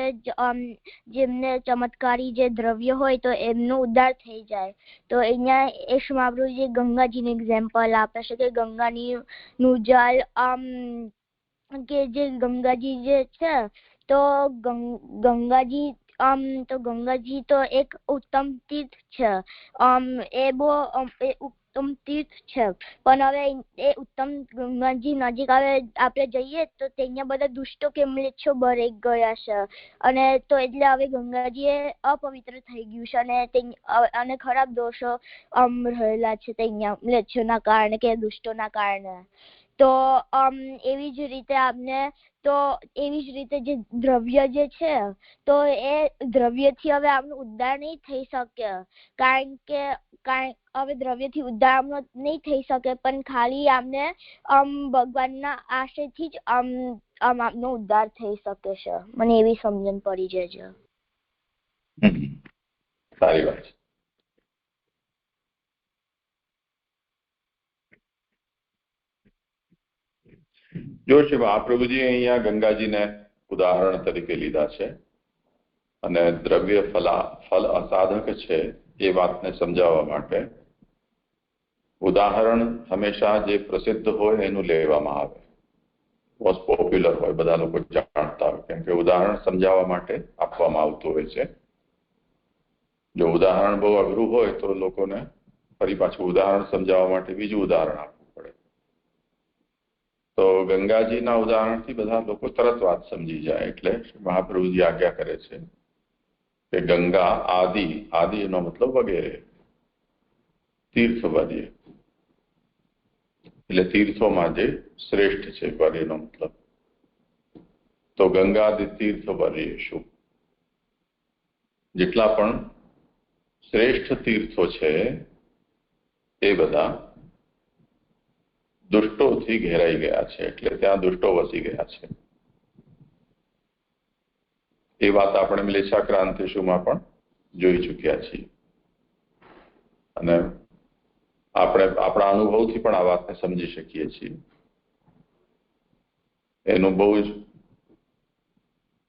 Speaker 3: જેમને ચમત્કારી જે દ્રવ્ય હોય તો એમનું ઉદ્ધાર થઈ જાય. તો અહીંયા યશ મહાપ્રભુજી ગંગાજીનું એક્ઝામ્પલ આપે છે કે ગંગાનું જળ કે જે ગંગાજી જે છે તો ગંગાજી તો એક ઉત્તમ તીર્થ છે. એ બહુ ઉત્તમ તીર્થ છે. પણ હવે એ ઉત્તમ ગંગાજી નજીક આપણે જઈએ તો ત્યાં બધા દુષ્ટો કે મ્લેચ્છો ભરાઈ ગયા છે. અને તો એટલે હવે ગંગાજી એ અપવિત્ર થઈ ગયું છે અને ખરાબ દોષો રહેલા છે ત્યાં મ્લેચ્છોના કારણે કે દુષ્ટોના કારણે. તો એવી જ રીતે જે દ્રવ્ય જે છે તો એ દ્રવ્યથી હવે આપણું ઉદ્ધાર નહીં થઈ શકે. કારણ કે હવે દ્રવ્યથી ઉદ્ધાર નહીં થઈ શકે, પણ ખાલી આમને ભગવાનના આશ્રયથી જ આપનો ઉદ્ધાર થઈ શકે છે. મને એવી સમજણ પડી જાય છે.
Speaker 1: સારી વાત છે. જો શ્રી મહાપ્રભુજી અહીંયા ગંગાજીને ઉદાહરણ તરીકે લીધા છે અને દ્રવ્ય ફલ અસાધક છે એ વાતને સમજાવવા માટે ઉદાહરણ હંમેશા જે પ્રસિદ્ધ હોય એનું લેવામાં આવે, મોસ્ટ પોપ્યુલર હોય, બધા લોકો જાણતા હોય, કેમ કે ઉદાહરણ સમજાવવા માટે આપવામાં આવતું હોય છે. જો ઉદાહરણ બહુ અઘરું હોય તો લોકોને ફરી પાછું ઉદાહરણ સમજાવવા માટે બીજું ઉદાહરણ આપવું પડે. તો ગંગાજીના ઉદાહરણથી બધા લોકો તરત વાત સમજી જાય. એટલે મહાપ્રભુજી આજ્ઞા કરે છે કે ગંગા આદિ એનો મતલબ વગેરે, તીર્થ વર્ય એટલે તીર્થોમાં જે શ્રેષ્ઠ છે વર્યનો મતલબ. તો ગંગાદિ તીર્થ વર્યેષુ, જેટલા પણ શ્રેષ્ઠ તીર્થો છે એ બધા દુષ્ટોથી ઘેરાઈ ગયા છે, એટલે ત્યાં દુષ્ટો વસી ગયા છે. એ વાત આપણે ક્લેશાક્રાંતિશુમાં પણ જોઈ ચૂક્યા છીએ અને આપણે આપણા અનુભવથી પણ આ વાતને સમજી શકીએ છીએ. એનું બહુ જ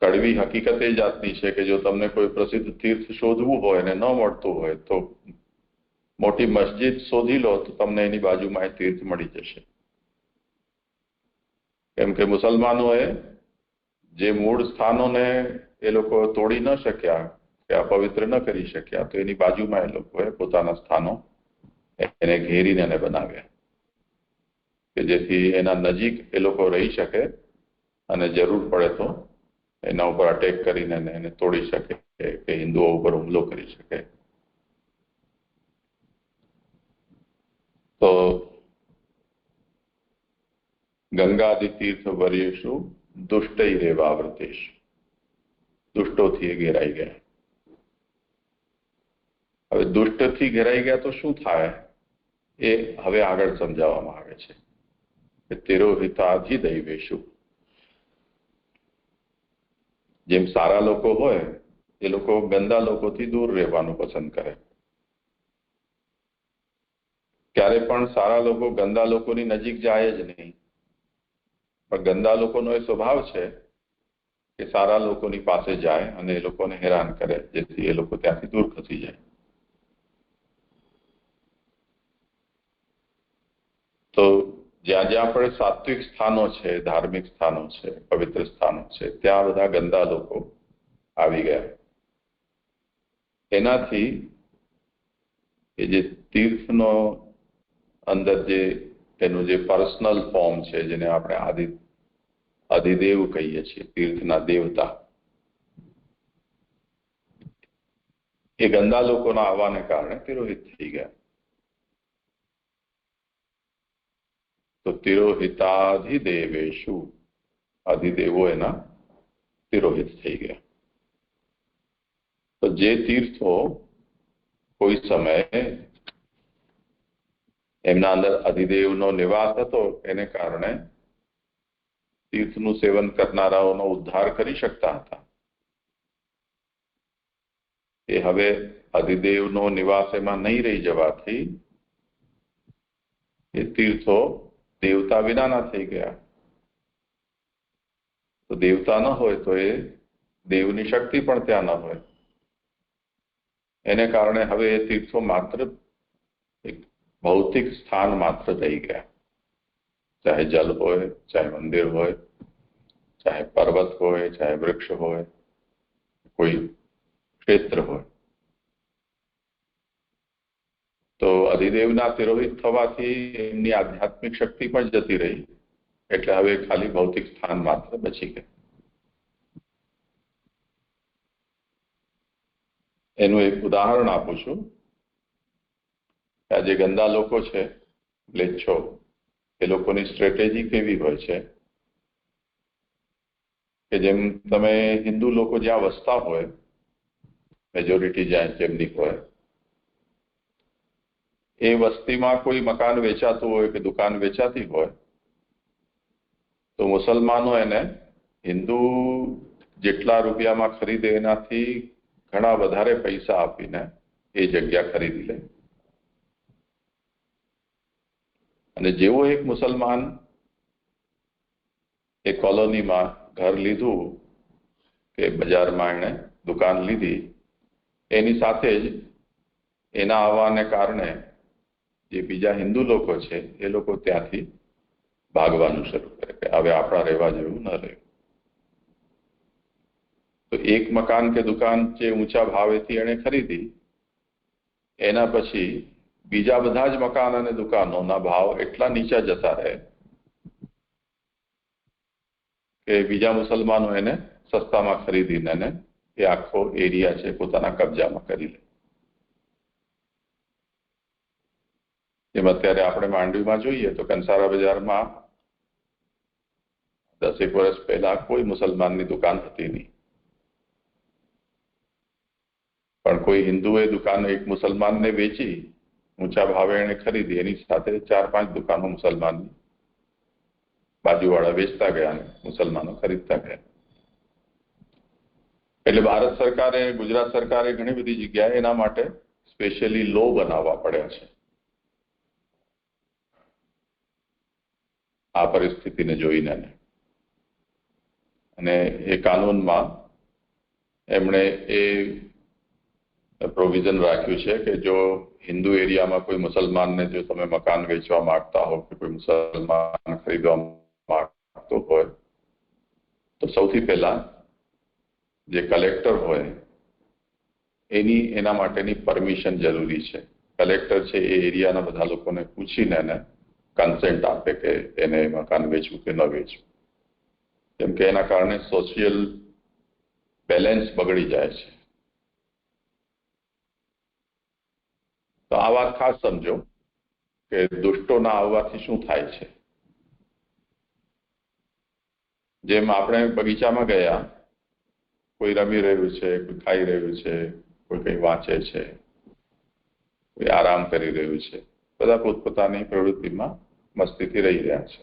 Speaker 1: કડવી હકીકત એ જાતની છે કે જો તમને કોઈ પ્રસિદ્ધ તીર્થ શોધવું હોય અને ન મળતું હોય તો મોટી મસ્જિદ શોધી લો તો તમને એની બાજુમાં એ તીર્થ મળી જશે. કેમ કે મુસલમાનોએ જે મૂળ સ્થાનોને એ લોકો તોડી ન શક્યા કે અપવિત્ર ન કરી શક્યા, તો એની બાજુમાં એ લોકોએ પોતાના સ્થાનો એને ઘેરીને એને બનાવ્યા કે જેથી એના નજીક એ લોકો રહી શકે અને જરૂર પડે તો એના ઉપર અટેક કરીને એને તોડી શકે કે હિન્દુઓ ઉપર હુમલો કરી શકે. તો ગંગાદિ તીર્થ વર્યેષુ દુષ્ટૈરેવાવૃતેષુ, દુષ્ટોથી ઘેરાઈ ગયા. હવે દુષ્ટથી ઘેરાઈ ગયા તો શું થાય એ હવે આગળ સમજાવવામાં આવે છે કે તિરોહિતાધિદૈવેષુ, જેમ સારા લોકો હોય એ લોકો ગંદા લોકોથી દૂર રહેવાનું પસંદ કરે. ક્યારે પણ સારા લોકો ગંદા લોકોની નજીક જાય જ નહીં, પણ ગંદા લોકોનો એ સ્વભાવ છે કે સારા લોકોની પાસે જાય અને એ લોકોને હેરાન કરે, જેથી એ લોકો ત્યાંથી દૂર ખસી જાય. તો જ્યાં જ્યાં પણ સાત્વિક સ્થાનો છે, ધાર્મિક સ્થાનો છે, પવિત્ર સ્થાનો છે, ત્યાં બધા ગંદા લોકો આવી ગયા. એનાથી એ જે તીર્થનો અંદર જે તેનું જે પર્સનલ ફોર્મ છે, જેને આપણે અધિદેવ કહીએ છીએ, તીર્થના દેવતા, એ ગંદા લોકોના આવવાને કારણે તિરોહિત થઈ ગયા. તો તિરોહિતાધિદેવેષુ, અધિદેવો એના તિરોહિત થઈ ગયા. તો જે તીર્થો કોઈ સમયે એમના અંદર અધિદેવનો નિવાસ હતો એને કારણે તીર્થનું સેવન કરનારાઓનો ઉદ્ધાર કરી શકતા હતા, એ હવે અધિદેવનો નિવાસ એમાં નહીં રહી જવાથી એ તીર્થો દેવતા વિનાના થઈ ગયા. તો દેવતા ન હોય તો એ દેવની શક્તિ પણ ત્યાં ન હોય. એને કારણે હવે એ તીર્થો માત્ર એક ભૌતિક સ્થાન માત્ર રહી ગયા. ચાહે જલ હોય, ચાહે મંદિર હોય, ચાહે પર્વત હોય, ચાહે વૃક્ષ હોય, કોઈ ક્ષેત્ર હોય. તો અધિદેવના તિરોહિત થવાથી એમની આધ્યાત્મિક શક્તિ પણ જતી રહી, એટલે હવે ખાલી ભૌતિક સ્થાન માત્ર બચી ગયું. એનું એક ઉદાહરણ આપું છું. આ જે ગંદા લોકો છે, મ્લેચ્છો, એ લોકોની સ્ટ્રેટેજી કેવી હોય છે કે જેમ તમે હિન્દુ લોકો જ્યાં વસતા હોય, મેજોરિટી જ્યાં જેમની હોય, એ વસ્તીમાં કોઈ મકાન વેચાતું હોય કે દુકાન વેચાતી હોય તો મુસલમાનો એને હિન્દુ જેટલા રૂપિયામાં ખરીદે એનાથી ઘણા વધારે પૈસા આપીને એ જગ્યા ખરીદી લે. અને જેવો એક મુસલમાન એ કોલોનીમાં ઘર લીધું કે બજારમાં એણે દુકાન લીધી, એની સાથે જ એના આવવાને કારણે જે બીજા હિન્દુ લોકો છે એ લોકો ત્યાંથી ભાગવાનું શરૂ કરે કે હવે આપણા રહેવા જેવું ન રહ્યું. તો એક મકાન કે દુકાન જે ઊંચા ભાવેથી એણે ખરીદી, એના પછી બીજા બધા જ મકાન અને દુકાનોના ભાવ એટલા નીચા જતા રહે કે બીજા મુસલમાનો એને સસ્તામાં ખરીદીને એને એ આખો એરિયા છે પોતાના કબજામાં કરી લે. જેમ અત્યારે આપણે માંડવીમાં જોઈએ તો કંસારા બજારમાં 10 વર્ષ પહેલા કોઈ મુસલમાનની દુકાન હતી નહીં, પણ કોઈ હિન્દુએ દુકાન એક મુસલમાનને વેચી, ઊંચા ભાવે એને ખરીદી, એની સાથે 4-5 દુકાનો મુસલમાનની બાજુવાળા વેચતા ગયા અને મુસલમાનો ખરીદતા ગયા. એટલે ભારત સરકારે, ગુજરાત સરકારે ઘણી બધી જગ્યાએ એના માટે સ્પેશિયલી લો બનાવવા પડ્યા છે. આ પરિસ્થિતિને જોઈને અને એ કાનૂનમાં એમણે એ પ્રોવિઝન રાખ્યું છે કે જો હિન્દુ એરિયામાં કોઈ મુસલમાનને જો તમે મકાન વેચવા માંગતા હો કે કોઈ મુસલમાન ખરીદવા માંગતો હોય તો સૌથી પહેલા જે કલેક્ટર હોય એના માટેની પરમિશન જરૂરી છે. કલેક્ટર છે એ એરિયાના બધા લોકોને પૂછીને એને કન્સેન્ટ આપે કે એને મકાન વેચવું કે ન વેચવું, કેમ કે એના કારણે સોશિયલ બેલેન્સ બગડી જાય છે. તો આ વાત ખાસ સમજો કે દુષ્ટોના આવવાથી શું થાય છે. જેમ આપણે બગીચામાં ગયા, કોઈ રમી રહ્યું છે, કોઈ ખાઈ રહ્યું છે, કોઈ કંઈ વાંચે છે, કોઈ આરામ કરી રહ્યું છે, બધા પોતપોતાની પ્રવૃત્તિમાં મસ્તીથી રહી રહ્યા છે.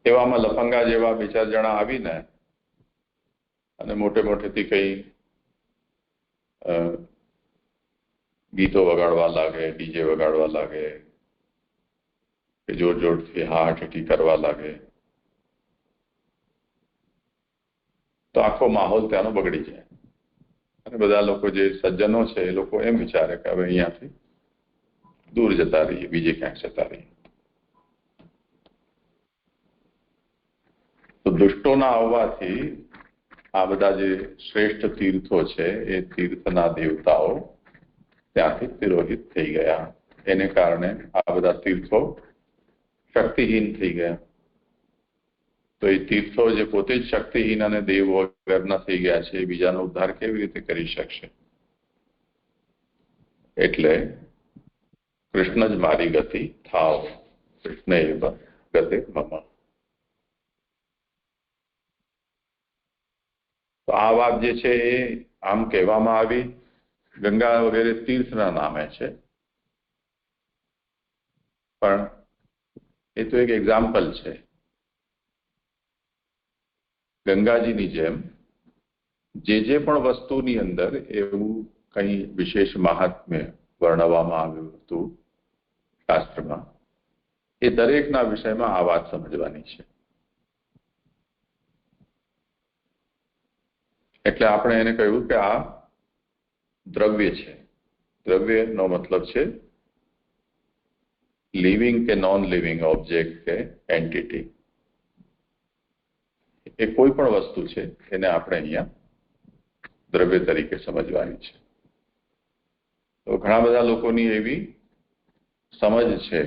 Speaker 1: એવામાં લફંગા જેવા 2-4 જણા આવીને અને મોટેથી કંઈ ગીતો વગાડવા લાગે, ડીજે વગાડવા લાગે કે જોરથી હાહાઠી કરવા લાગે, તો આખો માહોલ ત્યાંનો બગડી જાય અને બધા લોકો જે સજ્જનો છે એ લોકો એમ વિચારે કે હવે અહીંયાથી દૂર જતા રહીએ, બીજે ક્યાંક જતા રહીએ. તો દુષ્ટોના આવવાથી આ બધા જે શ્રેષ્ઠ તીર્થો છે એ તીર્થના દેવતાઓ ત્યાંથી તિરોહિત થઈ ગયા. એને કારણે આ બધા તીર્થો શક્તિહીન થઈ ગયા. તો એ તીર્થો જે પોતે જ શક્તિહીન અને દેવ વગરના થઈ ગયા છે, એ બીજાનો ઉદ્ધાર કેવી રીતે કરી શકશે? એટલે કૃષ્ણ જ મારી ગતિ થાવ, કૃષ્ણ એવ ગતે મમ. તો આ વાત જે છે એ આમ કહેવામાં આવી ગંગા વગેરે તીર્થના નામે છે, પણ એ તો એક એક્ઝામ્પલ છે. ગંગાજીની જેમ જે પણ વસ્તુની અંદર એવું કંઈ વિશેષ મહાત્મ્ય વર્ણવવામાં આવ્યું હતું શાસ્ત્રમાં, એ દરેકના વિષયમાં આ વાત સમજવાની છે. એટલે આપણે એને કહ્યું કે આ દ્રવ્ય છે. દ્રવ્યનો મતલબ છે લિવિંગ કે નોન લિવિંગ ઓબ્જેક્ટ કે એન્ટિટી. એ કોઈ પણ વસ્તુ છે એને આપણે અહીંયા દ્રવ્ય તરીકે સમજવાની છે. તો ઘણા બધા લોકોની એવી સમજ છે,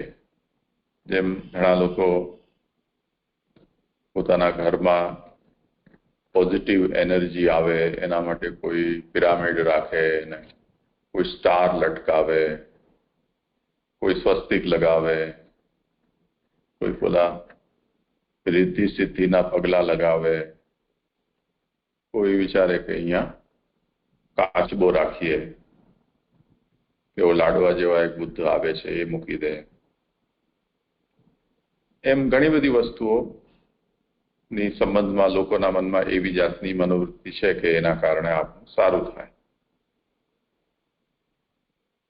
Speaker 1: જેમ ઘણા લોકો પોતાના ઘરમાં પોઝિટિવ એનર્જી આવે એના માટે કોઈ પિરામિડ રાખે, ને કોઈ સ્ટાર લટકાવે, કોઈ સ્વસ્તિક લગાવે, કોઈ પેલા રિદ્ધિ સિદ્ધિના પગલા લગાવે, કોઈ વિચારે કે અહીંયા કાચબો રાખીએ, કે લાડવા જેવા એક બુદ્ધ આવે છે એ મૂકી દે. એમ ઘણી બધી વસ્તુઓની સંબંધમાં લોકોના મનમાં એવી જાતની મનોવૃત્તિ છે કે એના કારણે આપણું સારું થાય.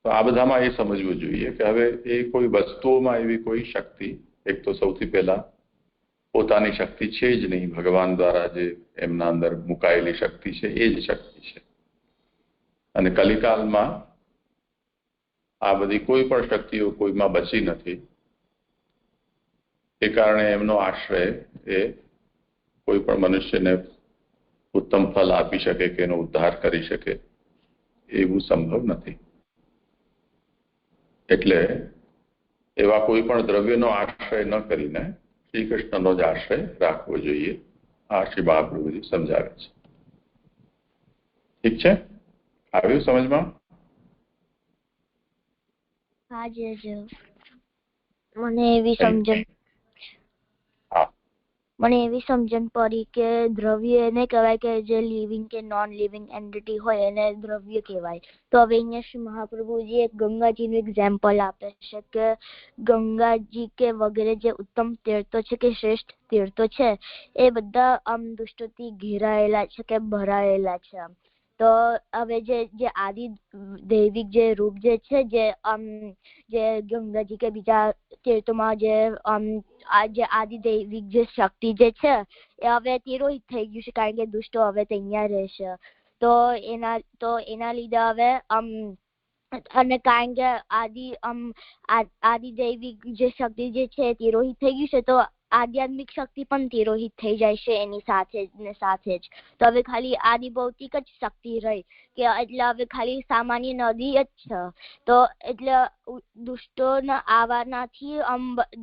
Speaker 1: તો આ બધામાં એ સમજવું જોઈએ કે હવે એ કોઈ વસ્તુઓમાં એવી કોઈ શક્તિ, એક તો સૌથી પહેલા પોતાની શક્તિ છે જ નહીં, ભગવાન દ્વારા જે એમના અંદર મુકાયેલી શક્તિ છે એ જ શક્તિ છે. અને કલિકાલમાં આ બધી કોઈ પણ શક્તિઓ કોઈમાં બચી નથી. એ કારણે એમનો આશ્રય એ કોઈ પણ મનુષ્યને ઉત્તમ ફલ આપી શકે કે એનો ઉદ્ધાર કરી શકે એવું સંભવ નથી. એટલે એવા કોઈ પણ દ્રવ્યનો આશ્રય ન કરીને શ્રી કૃષ્ણનો જ આશ્રય રાખવો જોઈએ. આ શ્રી મહાપ્રભુજી સમજાવે છે. ઠીક છે? આવ્યું સમજમાં?
Speaker 3: હા જી, મને એવી સમજણ.
Speaker 1: હા,
Speaker 3: મને એવી સમજણ પડી કે દ્રવ્ય એને કહેવાય કે જે લિવિંગ કે નોન લિવિંગ એન્ટિટી હોય એને દ્રવ્ય કહેવાય. તો હવે અહીંયા શ્રી મહાપ્રભુજી એક ગંગાજીનું એક્ઝામ્પલ આપે છે કે ગંગાજી કે વગેરે જે ઉત્તમ તીર્થો છે કે શ્રેષ્ઠ તીર્થો છે એ બધા દુષ્ટોથી ઘેરાયેલા છે કે ભરાયેલા છે. તો હવે જે આદિ દૈવિક જે રૂપ જે છે જે ગંગાજી કે બીજા તીર્થોમાં જે આદિ દૈવિક જે શક્તિ જે છે એ હવે તિરોહિત થઈ ગયું છે કારણ કે દુષ્ટો હવે અહીંયા રહેશે. તો એના લીધે હવે અને કારણ કે આદિ દૈવિક જે શક્તિ જે છે તિરોહિત થઈ ગયું છે તો આધ્યાત્મિક શક્તિ પણ તિરોહિત થઈ જાય છે એની સાથે જ. તો હવે ખાલી આદિ ભૌતિક જ શક્તિ રહી કે એટલે હવે ખાલી સામાન્ય નદી જ છે. તો એટલે દુષ્ટોના આવવાનાથી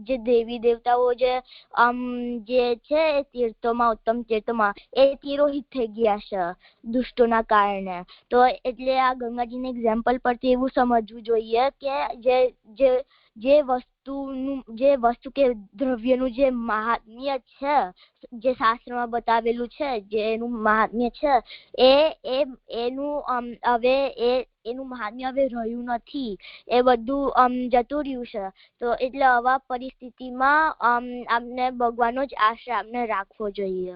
Speaker 3: જે દેવી દેવતાઓ જે છે તીર્થોમાં ઉત્તમ તીર્થોમાં એ તિરોહિત થઈ ગયા છે દુષ્ટોના કારણે. તો એટલે આ ગંગાજીના એક્ઝામ્પલ પરથી એવું સમજવું જોઈએ કે જે વસ્તુ કે દ્રવ્યનું જે મહાત્મ્ય છે જે શાસ્ત્રમાં બતાવેલું છે જે એનું મહાત્મ્ય છે એનું મહાત્મ્ય હવે રહ્યું નથી. એ બધું જતું રહ્યું છે. તો એટલે આવા પરિસ્થિતિમાં આપણે ભગવાનનો જ આશ્રય આપણે રાખવો જોઈએ.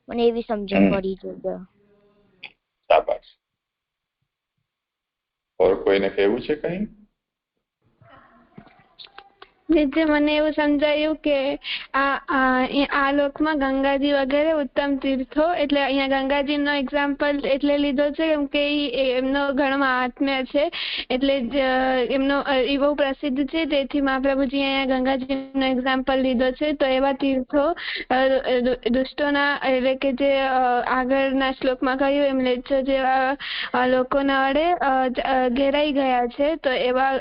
Speaker 3: મને એવી સમજણ પડી જોઈએ.
Speaker 1: શાબાશ. ઓર કોઈને કહેવું છે કઈ?
Speaker 2: જે મને એવું સમજાયું કે આ લોકમાં ગંગાજી વગેરે ઉત્તમ તીર્થો એટલે અહીંયા ગંગાજીનો એક્ઝામ્પલ એટલે લીધો છે કેમ કે એમનો ઘણો મહાત્મ્ય છે એટલે એમનો એ બહુ પ્રસિદ્ધ છે તેથી મહાપ્રભુજી અહીંયા ગંગાજીનો એક્ઝામ્પલ લીધો છે. તો એવા તીર્થો દુષ્ટોના એટલે કે જે આગળના શ્લોકમાં કહ્યું એમ લેચ્છો જેવા લોકોના વડે ઘેરાઈ ગયા છે. તો એવા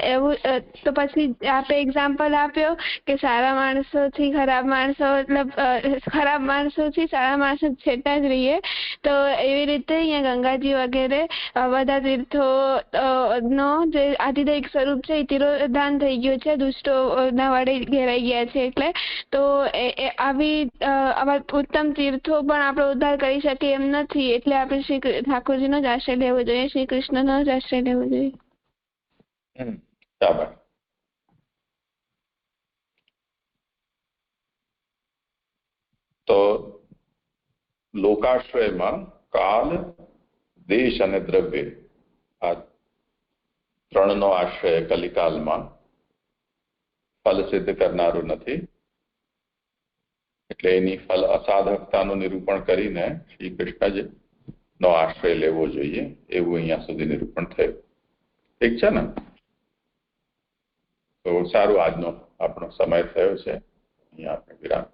Speaker 2: એવું તો પછી આપે એક્ઝામ્પલ આપ્યો કે સારા માણસોથી ખરાબ માણસો મતલબ ખરાબ માણસોથી સારા માણસો છેટા જ રહીએ. તો એવી રીતે અહીંયા ગંગાજી વગેરે બધા તીર્થો નો જે આધિદૈવિક સ્વરૂપ છે એ તિરોધાન થઈ ગયું છે દુષ્ટોના વડે ઘેરાઈ ગયા છે. એટલે તો આવા ઉત્તમ તીર્થો પણ આપણો ઉદ્ધાર કરી શકે એમ નથી. એટલે આપણે શ્રી ઠાકોરજીનો જ આશ્રય લેવો જોઈએ, શ્રી કૃષ્ણનો જ આશ્રય લેવો જોઈએ.
Speaker 1: શાબાશ. તો લોકાશ્રયમાં કાલ, દેશ અને દ્રવ્ય આ ત્રણનો આશ્રય કલિકાલમાં ફલ સિદ્ધ કરનારું નથી. એટલે એની ફલ અસાધકતાનું નિરૂપણ કરીને શ્રી કૃષ્ણજી નો આશ્રય લેવો જોઈએ એવું અહીંયા સુધી નિરૂપણ થયું. ઠીક છે ને? તો સારું, આજનો આપણો સમય થયો છે. અહીંયા આપણે વિરામ.